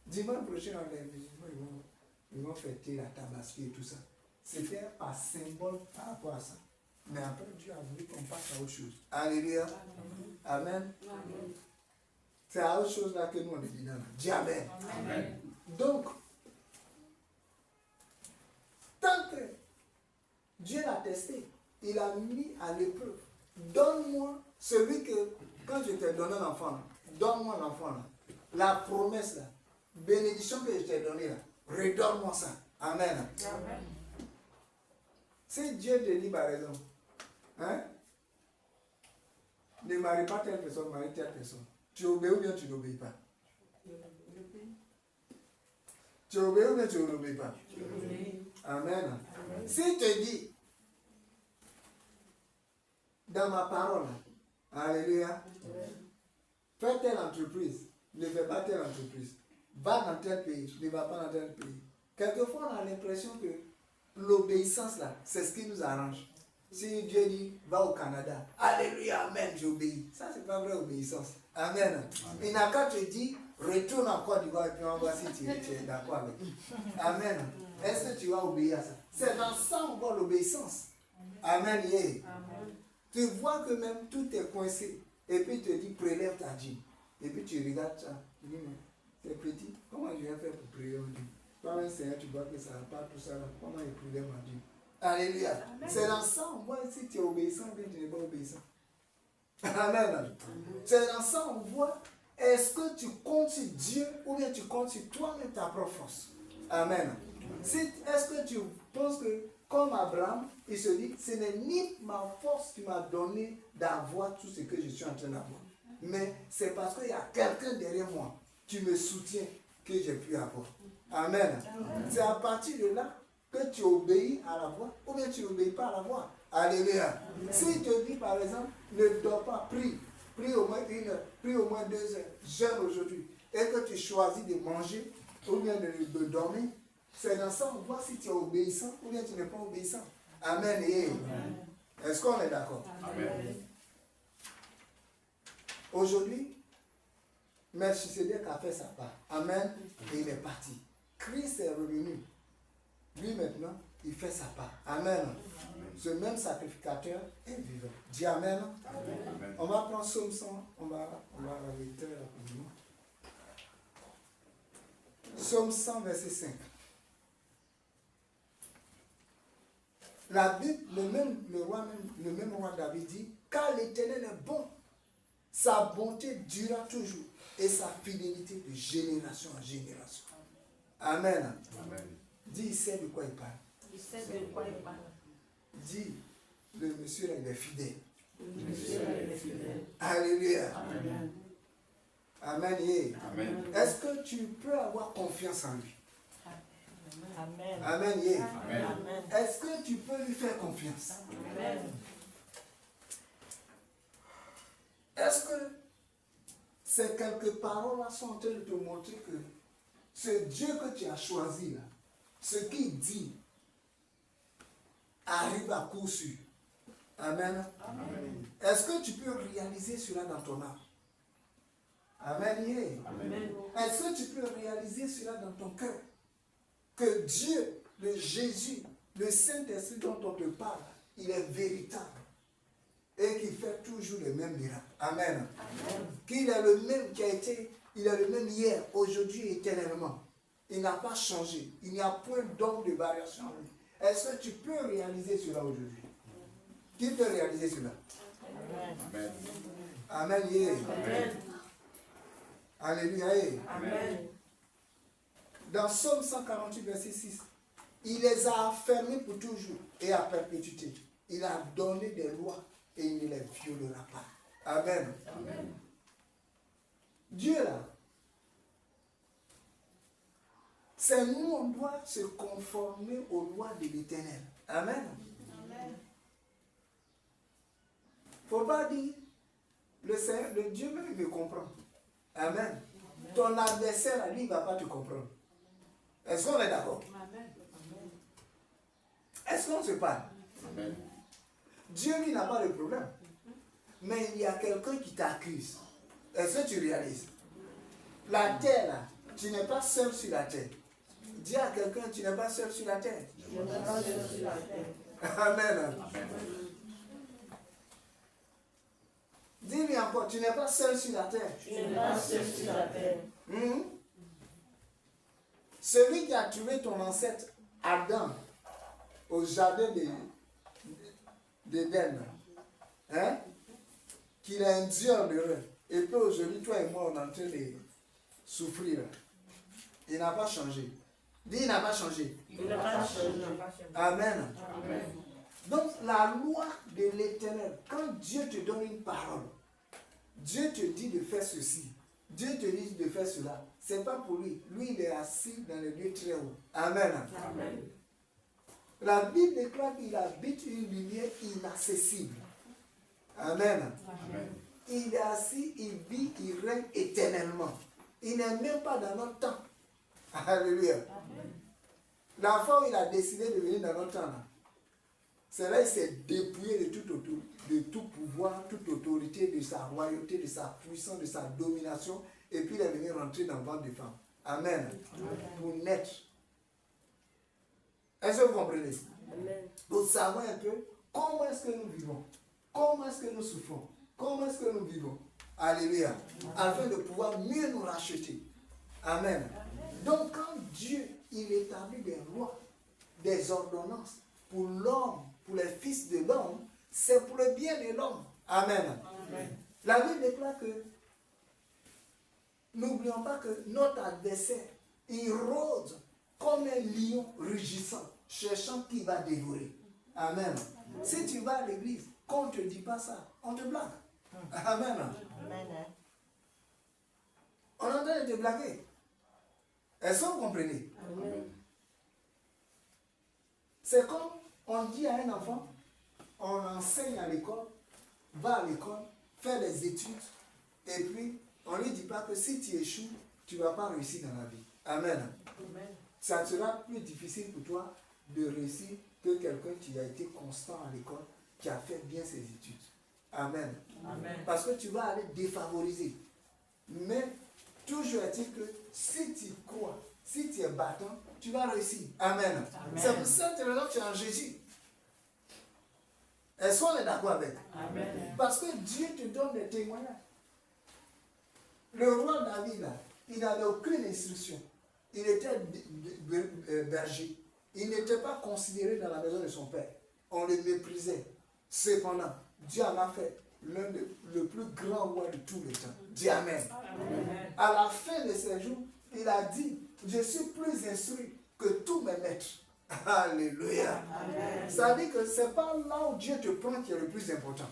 Dimanche prochain, les musulmans, ils vont fêter la tabaski et tout ça. C'était par symbole par rapport à ça. Mais après, Dieu a voulu qu'on passe à autre chose. Alléluia. Amen. C'est à autre chose là que nous on est dedans. Dis Amen. Amen. Donc, tant que Dieu l'a testé, il a mis à l'épreuve. Donne-moi celui que, quand je t'ai donné l'enfant, donne-moi l'enfant là. La promesse là, bénédiction que je t'ai donnée là, redonne-moi ça. Amen. Amen. Si Dieu te dit par exemple, hein, ne marie pas telle personne, marie telle personne, tu obéis ou bien tu n'obéis pas? Tu obéis ou bien tu n'obéis pas? Amen. S'il te dit, dans ma parole, alléluia, fais telle entreprise, ne fais pas telle entreprise, va dans tel pays, ne va pas dans tel pays. Quelquefois, on a l'impression que l'obéissance là, c'est ce qui nous arrange. Si Dieu dit, va au Canada, alléluia, amen, j'obéis. Ça, c'est pas vraie obéissance. Amen. Il n'a qu'à te dire, retourne en Côte d'Ivoire et puis on voit si tu es d'accord avec. Amen. Est-ce que tu vas obéir à ça? C'est dans ça on voit l'obéissance. Amen. Yeah. Tu vois que même tout est coincé. Et puis il te dit, prélève ta dîme. Et puis tu regardes ça. Tu dis, mais c'est petit. Comment je vais faire pour prélever ma dîme? Toi-même, Seigneur, tu vois que ça n'a pas tout ça. Là. Comment il prélève ma dîme? Alléluia. C'est dans ça on voit si tu es obéissant ou bien tu n'es pas obéissant. Amen. C'est dans ça on voit Est-ce que tu comptes sur Dieu ou bien tu comptes sur toi-même ta propre force? Amen. Est-ce que tu penses que, comme Abraham, il se dit, ce n'est ni ma force qui m'a donné d'avoir tout ce que je suis en train d'avoir, mais c'est parce qu'il y a quelqu'un derrière moi qui me soutient que j'ai pu avoir. Amen. C'est à partir de là que tu obéis à la voix ou bien tu n'obéis pas à la voix. Alléluia. S'il te dit par exemple, ne dors pas, prie au moins 1 heure, prie au moins 2 heures, jeûne aujourd'hui, et que tu choisis de manger ou bien de dormir, c'est dans ça on voit si tu es obéissant ou bien tu n'es pas obéissant. Amen. Est-ce qu'on est d'accord? Amen. Aujourd'hui, Melchisedec a fait sa part. Amen. Et il est parti. Christ est revenu. Lui maintenant, il fait sa part. Amen. Ce même sacrificateur est vivant. Dis Amen. Amen. On va prendre Psaume 100. On va arrêter rapidement. Psaume 100, verset 5. La Bible, le même roi David dit, car l'Éternel est bon, sa bonté durera toujours et sa fidélité de génération en génération. Amen. Amen. Dis, il sait de quoi il parle. Il sait de quoi il parle. Dis, le monsieur là, il est fidèle. Le monsieur là, il est fidèle. Alléluia. Amen. Amen. Amen. Est-ce que tu peux avoir confiance en lui? Amen. Amen. Amen. Est-ce que tu peux lui faire confiance? Amen. Est-ce que ces quelques paroles-là sont en train de te montrer que ce Dieu que tu as choisi là, ce qu'il dit, arrive à coup sûr? Amen. Amen. Est-ce que tu peux réaliser cela dans ton âme? Amen. Amen. Est-ce que tu peux réaliser cela dans ton cœur? Que Dieu, le Jésus, le Saint-Esprit dont on te parle, il est véritable et qu'il fait toujours le même miracle. Amen. Amen. Qu'il est le même il est le même hier, aujourd'hui et éternellement. Il n'a pas changé. Il n'y a point d'ombre de variation en lui. Est-ce que tu peux réaliser cela aujourd'hui? Qui peut réaliser cela? Amen. Amen. Amen. Alléluia. Amen. Dans Psaume 148, verset 6, il les a affermis pour toujours et à perpétuité. Il a donné des lois et il ne les violera pas. Amen. Amen. Dieu là, c'est nous, on doit se conformer aux lois de l'Éternel. Amen. Amen. Il ne faut pas dire, le Dieu même il me comprend. Amen. Amen. Ton adversaire, lui, il ne va pas te comprendre. Est-ce qu'on est d'accord? Amen. Est-ce qu'on se parle? Amen. Dieu, lui, n'a pas de problème. Mais il y a quelqu'un qui t'accuse. Est-ce que tu réalises? La terre, là, tu n'es pas seul sur la terre. Dis à quelqu'un, tu n'es pas seul sur la terre. Je n'es pas seul sur la terre. Amen. Amen. Dis-lui encore, tu n'es pas seul sur la terre. Tu n'es pas seul sur la terre. Celui qui a tué ton ancêtre Adam au jardin d'Éden, hein, qu'il est un Dieu heureux, et puis aujourd'hui, toi et moi, on est en train de souffrir. Il n'a pas changé. Dis, il n'a pas changé. Il n'a pas changé. Amen. Amen. Donc, la loi de l'Éternel, quand Dieu te donne une parole, Dieu te dit de faire ceci, Dieu te dit de faire cela, ce n'est pas pour lui. Lui, il est assis dans le lieu très haut. Amen. Amen. La Bible déclare qu'il habite une lumière inaccessible. Amen. Amen. Il est assis, il vit, il règne éternellement. Il n'est même pas dans notre temps. Alléluia. Amen. La fois où il a décidé de venir dans notre temps, c'est là qu'il s'est dépouillé de tout pouvoir, toute autorité, de sa royauté, de sa puissance, de sa domination, et puis il est venu rentrer dans le ventre des femmes. Amen. Amen. Pour naître. Est-ce que vous comprenez? Amen. Pour savoir un peu comment est-ce que nous vivons, comment est-ce que nous souffrons, comment est-ce que nous vivons. Alléluia. Amen. Afin de pouvoir mieux nous racheter. Amen. Amen. Donc quand Dieu, il établit des lois, des ordonnances pour l'homme, pour les fils de l'homme, c'est pour le bien de l'homme. Amen. Amen. La Bible déclare que n'oublions pas que notre adversaire, il rôde comme un lion rugissant, cherchant qui va dévorer. Amen. Si tu vas à l'église, qu'on ne te dit pas ça, on te blague. Amen. On est en train de te blaguer. Est-ce que vous comprenez? C'est comme on dit à un enfant, on enseigne à l'école, va à l'école, fait des études, et puis on ne lui dit pas que si tu échoues, tu ne vas pas réussir dans la vie. Amen. Ça sera plus difficile pour toi de réussir que quelqu'un qui a été constant à l'école, qui a fait bien ses études. Amen. Parce que tu vas aller défavoriser. Mais toujours est-il que si tu crois, si tu es battant, tu vas réussir. Amen. C'est pour ça que tu es en Jésus. Est-ce qu'on est d'accord avec? Amen. Parce que Dieu te donne des témoignages. Le roi David, là, il n'avait aucune instruction. Il était berger. Il n'était pas considéré dans la maison de son père. On le méprisait. Cependant, Dieu en a fait l'un le plus grand roi de tous les temps. Dis Amen. À la fin de ses jours, il a dit, je suis plus instruit que tous mes maîtres. Alléluia. Amen. Ça veut dire que ce n'est pas là où Dieu te prend qui est le plus important.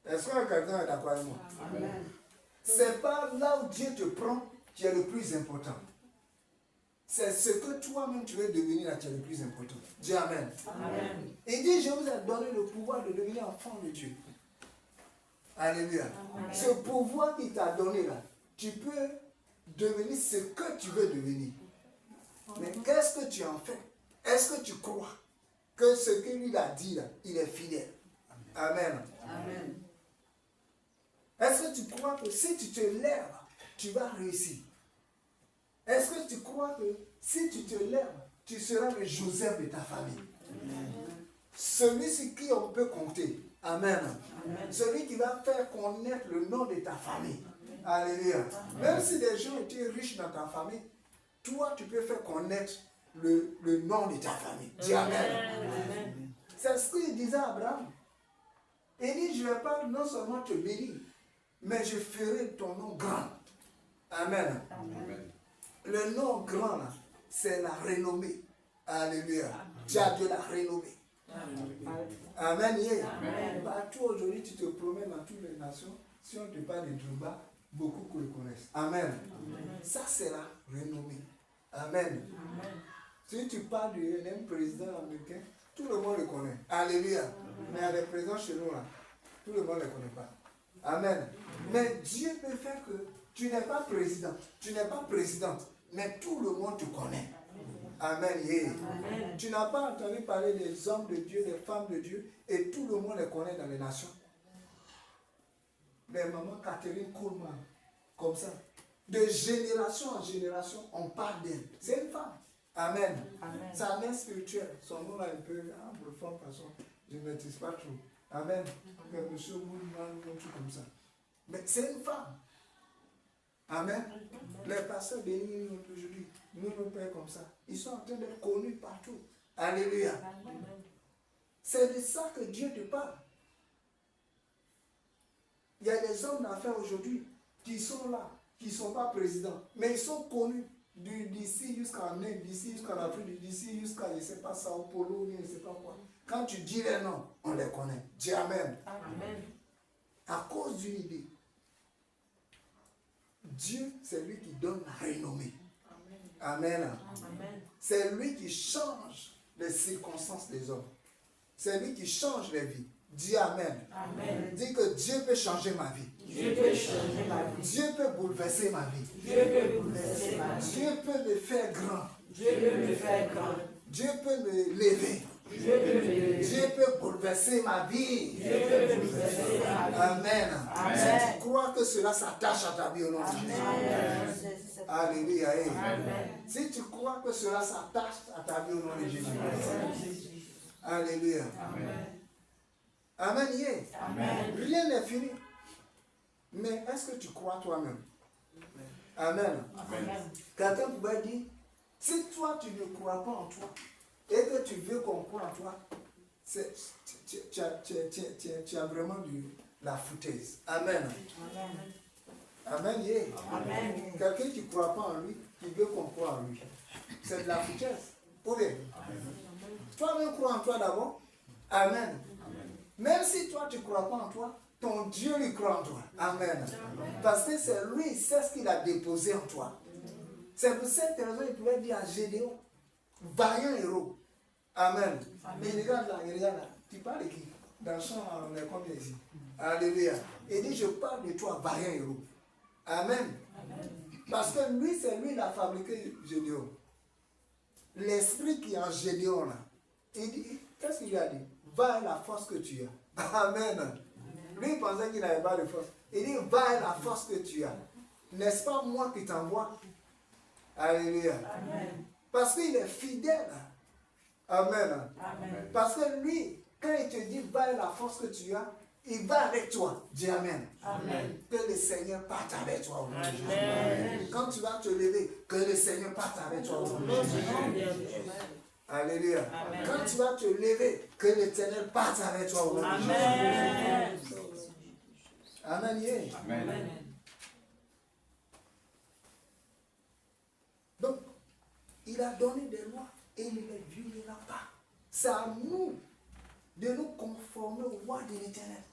Est-ce que quelqu'un est d'accord avec moi? Ce n'est pas là où Dieu te prend qui est le plus important. C'est ce que toi-même tu veux devenir là qui est le plus important. Dis Amen. Amen. Il dit, je vous ai donné le pouvoir de devenir enfant de Dieu. Alléluia. Amen. Ce pouvoir qu'il t'a donné là, tu peux devenir ce que tu veux devenir. Mais qu'est-ce que tu en fais? Est-ce que tu crois que ce qu'il lui a dit là, il est fidèle? Amen. Amen. Est-ce que tu crois que si tu te lèves, tu vas réussir? Est-ce que tu crois que si tu te lèves, tu seras le Joseph de ta famille? Amen. Celui sur qui on peut compter. Amen. Amen. Celui qui va faire connaître le nom de ta famille. Amen. Alléluia. Amen. Même si des gens étaient riches dans ta famille, toi, tu peux faire connaître le nom de ta famille. Dis Amen. Amen. C'est ce qu'il disait à Abraham. Il dit, je ne vais pas non seulement te bénir, mais je ferai ton nom grand. Amen. Amen. Le nom grand, c'est la renommée. Alléluia. Tu as de la renommée. Amen. Amen. Amen. Partout aujourd'hui, tu te promènes dans toutes les nations. Si on te parle de Drouba, beaucoup le connaissent. Amen. Amen. Ça, c'est la renommée. Amen. Amen. Si tu parles d'un président américain, tout le monde le connaît. Alléluia. Amen. Mais il y a des présidents chez nous là, tout le monde ne les connaît pas. Amen. Amen. Mais Dieu peut faire que tu n'es pas président, tu n'es pas présidente, mais tout le monde te connaît. Amen. Yeah. Amen. Tu n'as pas entendu parler des hommes de Dieu, des femmes de Dieu, et tout le monde les connaît dans les nations. Les mamans Catherine Kuhlman, comme ça. De génération en génération, on parle d'elle. C'est une femme. Amen. Amen. Sa mère spirituelle, son nom est un peu anglophone, de toute façon, je ne maîtrise pas trop. Amen. Mais monsieur Moulman, un truc comme ça. Mais c'est une femme. Amen. Les pasteurs bénis aujourd'hui, nous nos pères comme ça, ils sont en train d'être connus partout. Alléluia. C'est de ça que Dieu te parle. Il y a des hommes d'affaires aujourd'hui qui sont là, qui ne sont pas présidents, mais ils sont connus d'ici jusqu'en Inde, d'ici jusqu'en Afrique, d'ici jusqu'à, je ne sais pas, Sao Paulo, je ne sais pas quoi. Quand tu dis les noms, on les connaît. Dis Amen. Amen. À cause d'une idée. Dieu, c'est lui qui donne la renommée. Amen. Amen. C'est lui qui change les circonstances des hommes. C'est lui qui change les vies. Dis Amen. Amen. Dis que Dieu peut changer ma vie. Dieu peut changer ma vie. Dieu peut bouleverser ma vie. Dieu peut bouleverser ma vie. Dieu peut me faire grand. Dieu peut me faire grand. Dieu peut me lever. Dieu peut me lever. Dieu peut bouleverser ma vie. Dieu peut bouleverser ma vie. Amen. Amen. Si tu crois que cela s'attache à ta vie au nom de Jésus. Alléluia. Amen. Si tu crois que cela s'attache à ta vie au nom de Jésus. Alléluia. Amen. Amen. Yeah. Amen. Rien n'est fini. Mais est-ce que tu crois toi-même? Amen. Amen. Quelqu'un pourrait dire, si toi tu ne crois pas en toi et que tu veux qu'on croie en toi, tu as vraiment la foutaise. Amen. Amen. Amen. Yeah. Amen. Quelqu'un qui ne croit pas en lui, qui veut qu'on croit en lui. C'est de la foutaise. Ou bien? Toi-même crois en toi d'abord. Amen. Même si toi tu ne crois pas en toi, ton Dieu lui croit en toi. Amen. Parce que c'est lui, c'est ce qu'il a déposé en toi. C'est pour cette raison qu'il pouvait dire à Gédéon, vaillant héros. Amen. Mais regarde là, tu parles de qui? Dans le chant, on est combien ici? Alléluia. Il dit, je parle de toi, vaillant héros. Amen. Parce que lui, c'est lui qui a fabriqué Gédéon. L'esprit qui est en Gédéon là, il dit, qu'est-ce qu'il lui a dit? Va à la force que tu as. Amen. Lui, il pensait qu'il n'avait pas de force. Il dit, va à la force que tu as. N'est-ce pas moi qui t'envoie? Alléluia. Amen. Parce qu'il est fidèle. Amen. Amen. Parce que lui, quand il te dit, va à la force que tu as, il va avec toi. Dis Amen. Amen. Que le Seigneur parte avec toi. Amen. Quand tu vas te lever, que le Seigneur parte avec toi. Alléluia. Amen. Quand tu vas te lever, que l'Éternel parte avec toi. Amen. Amen. Yeah. Amen. Donc, il a donné des lois et il ne les violera pas. C'est à nous de nous conformer aux lois de l'Éternel.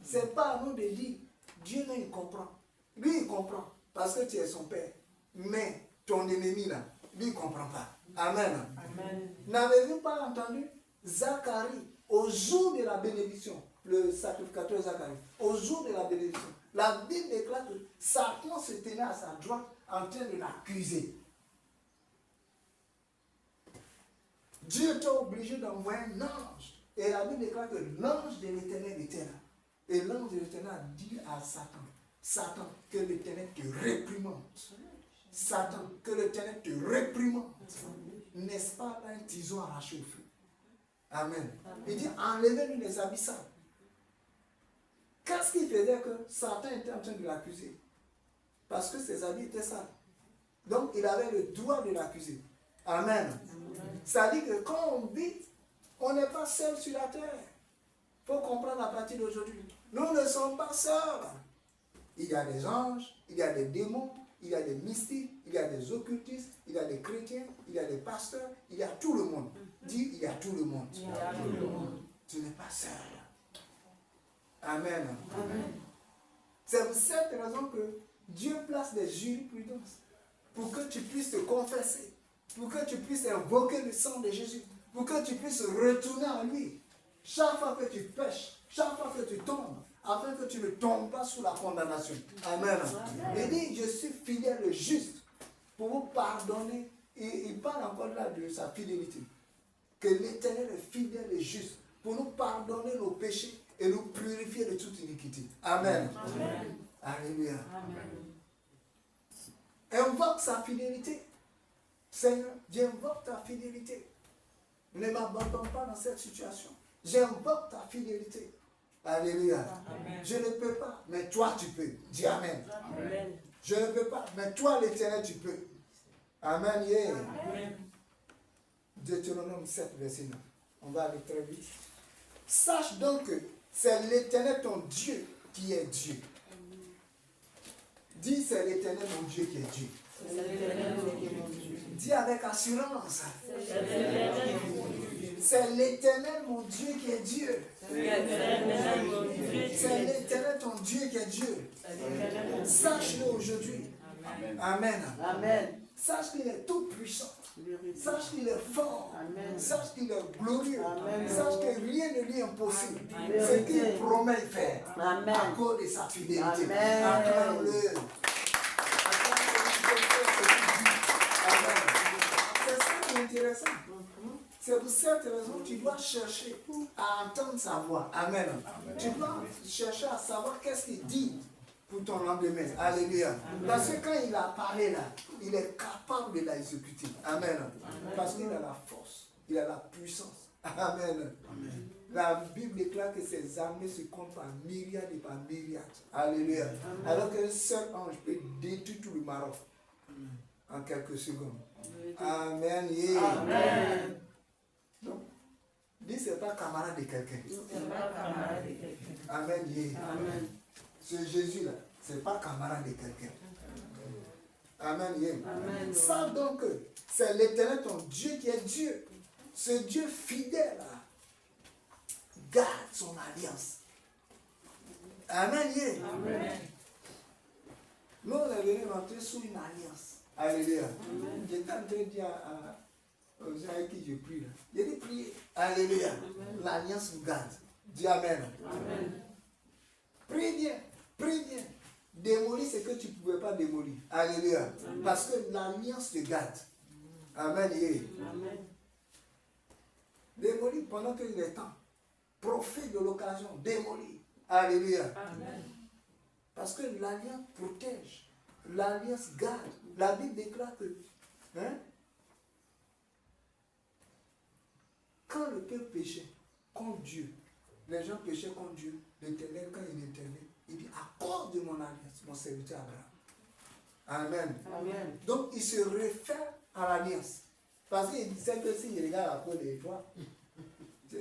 Ce n'est pas à nous de dire, Dieu non, il comprend. Lui, il comprend parce que tu es son père. Mais ton ennemi là, lui, il ne comprend pas. Amen. Amen. N'avez-vous pas entendu Zacharie, au jour de la bénédiction, le sacrificateur Zacharie, au jour de la bénédiction, la Bible déclare que Satan se tenait à sa droite en train de l'accuser. Dieu était obligé d'envoyer un ange. Et la Bible déclare que l'ange de l'Éternel était là. Et l'ange de l'Éternel a dit à Satan, Satan, que l'Éternel te réprimande. Satan, que l'Éternel te réprimande. N'est-ce pas là un tison arraché au feu? Amen. Il dit, enlevez-lui les habits sales. Qu'est-ce qui faisait que Satan était en train de l'accuser? Parce que ses habits étaient sales. Donc il avait le droit de l'accuser. Amen. Ça dit que quand on vit, on n'est pas seul sur la terre. Il faut comprendre à partir d'aujourd'hui. Nous ne sommes pas seuls. Il y a des anges, il y a des démons, il y a des mystiques, il y a des occultistes, il y a des chrétiens, il y a des pasteurs, il y a tout le monde. Dis, il y a tout le monde. Il y a tout le monde. Tu n'es pas seul. Amen. Amen. C'est pour cette raison que Dieu place des jurisprudences pour que tu puisses te confesser, pour que tu puisses invoquer le sang de Jésus, pour que tu puisses retourner à lui. Chaque fois que tu pêches, chaque fois que tu tombes, afin que tu ne tombes pas sous la condamnation. Amen. Il dit, je suis fidèle et juste pour vous pardonner. Et il parle encore là de sa fidélité. Que l'Éternel est fidèle et juste pour nous pardonner nos péchés et nous purifier de toute iniquité. Amen. Amen. Alléluia. Invoque sa fidélité. Seigneur, j'invoque ta fidélité. Ne m'abandonne pas dans cette situation. J'invoque ta fidélité. Alléluia. Amen. Je ne peux pas, mais toi tu peux. Dis Amen. Amen. Je ne peux pas, mais toi l'Éternel tu peux. Amen. Yeah. Amen. Deutéronome 7, verset 9. On va aller très vite. Sache donc que c'est l'Éternel ton Dieu qui est Dieu. Dis c'est l'Éternel mon Dieu qui est Dieu. Dis avec assurance. C'est l'Éternel mon Dieu qui est Dieu. C'est l'Éternel ton Dieu qui est Dieu. Sache-le aujourd'hui. Amen. Amen. Sache qu'il est tout puissant. Sache qu'il est fort. Amen. Sache qu'il est glorieux. Amen. Sache que rien ne lui est impossible. Ce qu'il promet faire. Amen. À cause de sa fidélité. Acclame-le. C'est ça qui est intéressant. C'est pour cette raison que tu dois chercher à entendre sa voix. Amen. Amen. Tu dois chercher à savoir qu'est-ce qu'il dit pour ton lendemain. Alléluia. Parce que quand il a parlé là, il est capable de l'exécuter. Amen. Parce qu'il a la force, il a la puissance. Amen. Amen. La Bible déclare que ses armées se comptent par myriades et par myriades. Alléluia. Amen. Alors qu'un seul ange peut détruire tout le Maroc en quelques secondes. Amen. Yeah. Amen. Donc, dis c'est pas camarade de quelqu'un. Amen. Yeah. Amen. Ce Jésus-là, Ce n'est pas camarade de quelqu'un. Amen. Amen. Ça donc, c'est l'Éternel ton Dieu qui est Dieu. Ce Dieu fidèle garde son alliance. Amen. Amen. Nous, on est venu rentrer sous une alliance. Alléluia. J'étais en train de dire aux gens avec qui je prie. J'ai dit prier. Alléluia. L'alliance vous garde. Dis Amen. Amen. Prie bien. Prie bien. Démolis ce que tu ne pouvais pas démolir. Alléluia. Parce que l'alliance te garde. Amen. Amen. Démolis pendant qu'il est temps. Profite de l'occasion. Démolis. Alléluia. Amen. Parce que l'alliance protège. L'alliance garde. La Bible déclare que quand le peuple péchait contre Dieu, les gens péchaient contre Dieu, l'Éternel, quand il intervient, il dit accorde mon alliance, mon serviteur Abraham. Amen. Amen. Donc il se réfère à l'alliance. Parce qu'il sait que s'il regarde la peau de toi,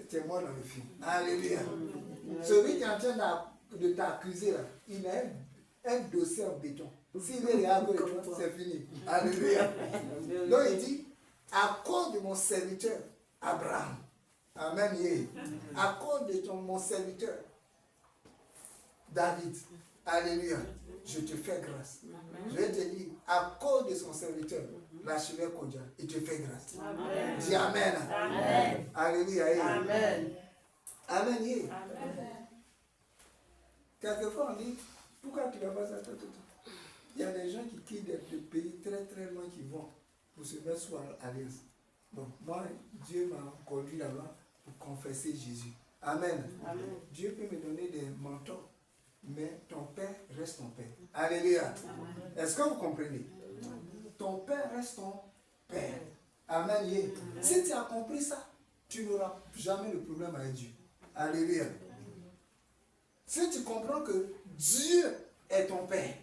c'est moi dans le film. Alléluia. Celui qui est en train de t'accuser, là, il a un dossier en béton. S'il regarde la peau de toi, c'est fini. Alléluia. Donc il dit accorde mon serviteur Abraham. Amen. Accorde mon serviteur David. Alléluia. Je te fais grâce. Je vais te dire, accorde son serviteur l'archevêque Kodja. Il te fait grâce. Amen. Dis Amen. Amen. Alléluia. Amen. Amen. Quelquefois on dit, pourquoi tu ne vas pas ça? Il y a des gens qui quittent des pays très très loin qui vont pour se mettre sous alliance. Bon, moi, Dieu m'a conduit là-bas pour confesser Jésus. Amen. Amen. Dieu peut me donner des mentors, mais ton Père reste ton Père. Alléluia. Est-ce que vous comprenez? Ton Père reste ton Père. Amen. Si tu as compris ça, tu n'auras jamais de problème avec Dieu. Alléluia. Si tu comprends que Dieu est ton Père,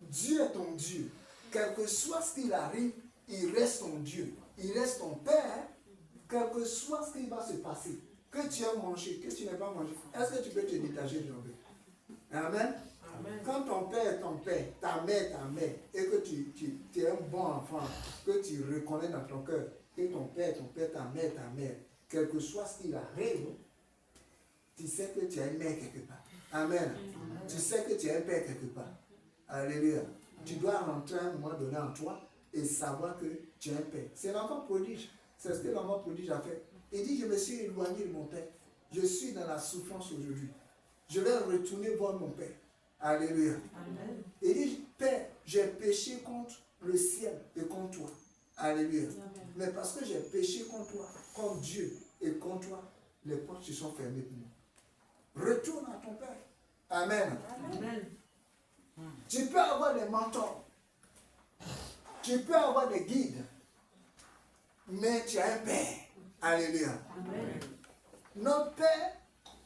Dieu est ton Dieu, quel que soit ce qu'il arrive, il reste ton Dieu. Il reste ton Père, quel que soit ce qui va se passer. Que tu aies mangé, que tu n'aies pas mangé. Est-ce que tu peux te détacher de ton Père? Amen. Amen. Quand ton Père est ton Père, ta mère, et que tu es un bon enfant, que tu reconnais dans ton cœur que ton Père, ta mère, quel que soit ce qu'il arrive, tu sais que tu as une mère quelque part. Amen. Tu sais que tu as un Père quelque part. Alléluia. Tu dois rentrer à un moment donné en toi et savoir que tu as un Père. C'est l'enfant prodige. C'est ce que l'enfant prodige a fait. Il dit, je me suis éloigné de mon Père. Je suis dans la souffrance aujourd'hui. Je vais retourner voir mon Père. Alléluia. Amen. Il dit, Père, j'ai péché contre le ciel et contre toi. Alléluia. Mais parce que j'ai péché contre toi, contre Dieu et contre toi, les portes se sont fermées pour moi. Retourne à ton Père. Amen. Amen. Tu peux avoir des mentors. Tu peux avoir des guides. Mais tu as un Père. Alléluia. Amen. Notre Père,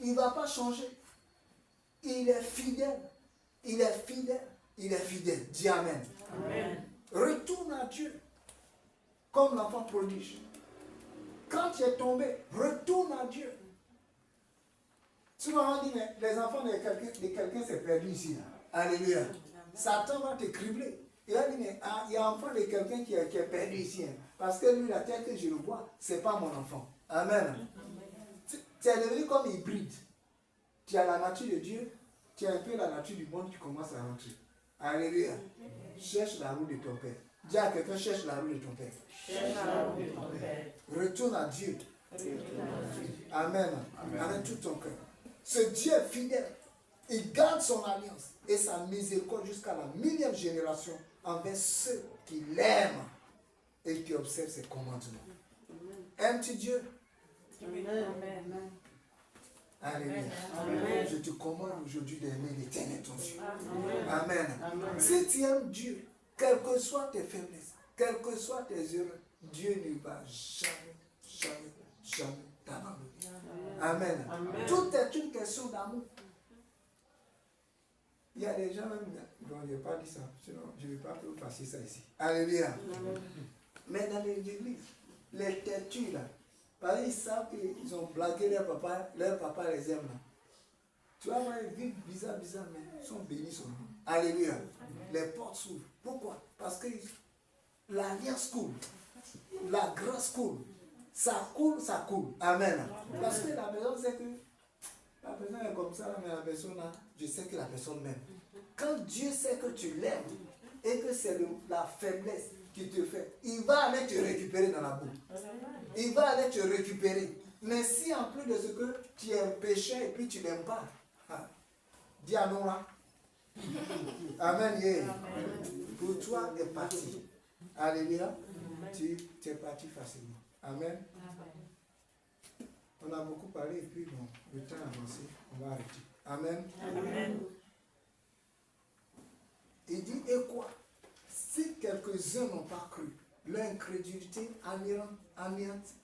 il ne va pas changer. Il est fidèle. Il est fidèle. Il est fidèle. Dis Amen. Amen. Retourne à Dieu. Comme l'enfant prodige. Quand tu es tombé, retourne à Dieu. Souvent on dit, mais les enfants de quelqu'un s'est perdu ici. Là. Alléluia. Satan va te cribler. Il a dit, mais il y a un enfant de quelqu'un qui est perdu ici. Hein, parce que lui, la tête que je le vois, ce n'est pas mon enfant. Amen. Tu es devenu comme hybride. Tu as la nature de Dieu, tu as un peu la nature du monde qui commence à rentrer. Alléluia. Cherche la roue de ton Père. Dis à quelqu'un, cherche la roue de ton Père. Cherche la roue de ton Père. Retourne à Dieu. Amen. Avec tout ton cœur. Ce Dieu est fidèle. Il garde son alliance et sa miséricorde jusqu'à la 1000e génération envers ceux qui l'aiment et qui observent ses commandements. Aimes-tu Dieu? Amen. Alléluia. Amen. Je te commande aujourd'hui d'aimer l'Éternel ton Dieu. Amen. Amen. Amen. Si tu aimes Dieu, quelles que soient tes faiblesses, quelles que soient tes erreurs, Dieu ne va jamais t'abandonner. Amen. Amen. Tout est une question d'amour. Il y a des gens même, bon, je n'ai pas dit ça, sinon je ne vais pas vous passer ça ici. Alléluia. Mais dans les églises, les têtus là, parce qu'ils savent qu'ils ont blagué leur papa les aime là. Tu vas voir, ils vivent bizarre, mais ils sont bénis son nom. Alléluia. Les portes s'ouvrent. Pourquoi? Parce que l'alliance coule. La grâce coule. Ça coule, ça coule. Amen. Parce que la personne sait que la personne est comme ça, mais la personne là, je sais que la personne m'aime. Quand Dieu sait que tu l'aimes et que c'est la faiblesse qui te fait, il va aller te récupérer dans la boue. Il va aller te récupérer. Mais si en plus de ce que tu es un pécheur et puis tu ne l'aimes pas, dis à nous là. Amen. Yeah. Pour toi, est parti. Alléluia. Tu es parti facilement. Amen. On a beaucoup parlé et puis bon, le temps a avancé. On va arrêter. Amen. Amen. Il dit, et quoi? Si quelques-uns n'ont pas cru, leur incrédulité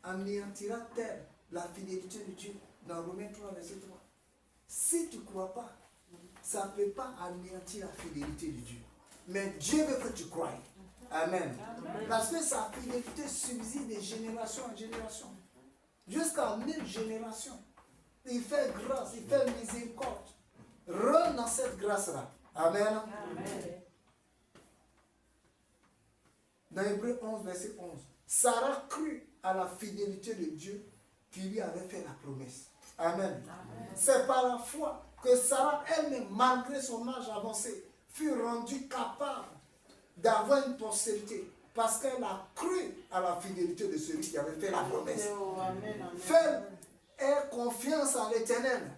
anéantira-t-elle la fidélité de Dieu? Dans Romains 3, verset 3. Si tu ne crois pas, ça ne peut pas anéantir la fidélité de Dieu. Mais Dieu veut que tu croies. Amen. Parce que sa fidélité subsiste de génération en génération. Jusqu'à 9 générations. Il fait grâce, il fait miséricorde. Rentre dans cette grâce-là. Amen. Amen. Dans Hébreux 11, verset 11. Sarah crut à la fidélité de Dieu qui lui avait fait la promesse. Amen. C'est par la foi que Sarah elle-même, malgré son âge avancé, fut rendue capable d'avoir une postérité. Parce qu'elle a cru à la fidélité de celui qui avait fait la promesse. Aie confiance en l'Éternel.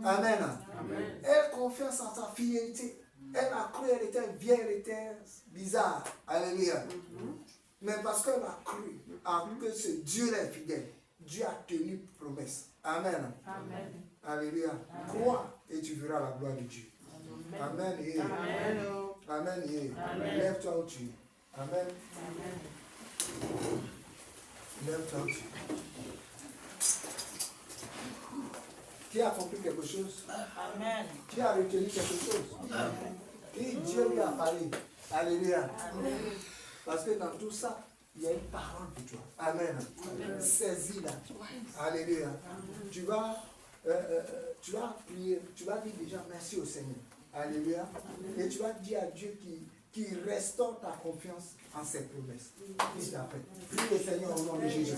Amen. Amen. Aie confiance en sa fidélité. Elle a cru, elle était vieille, elle était bizarre. Alléluia. Mais parce qu'elle a cru à que ce Dieu-là est fidèle, Dieu a tenu promesse. Amen. Amen. Alléluia. Crois et tu verras la gloire de Dieu. Amen. Amen. Amen. Amen. Lève-toi où tu es. Amen. Amen. Lève-toi où tu es. Qui a compris quelque chose? Amen. Qui a retenu quelque chose? Amen. Et Dieu lui a parlé. Alléluia. Amen. Parce que dans tout ça, il y a une parole pour toi. Amen. Saisis-la. Alléluia. Amen. Tu vas prier, tu vas dire déjà merci au Seigneur. Alléluia. Amen. Et tu vas dire à Dieu qui restaure ta confiance en ses promesses. Il t'a fait. Prie le Seigneur au nom de Jésus.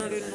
Merci.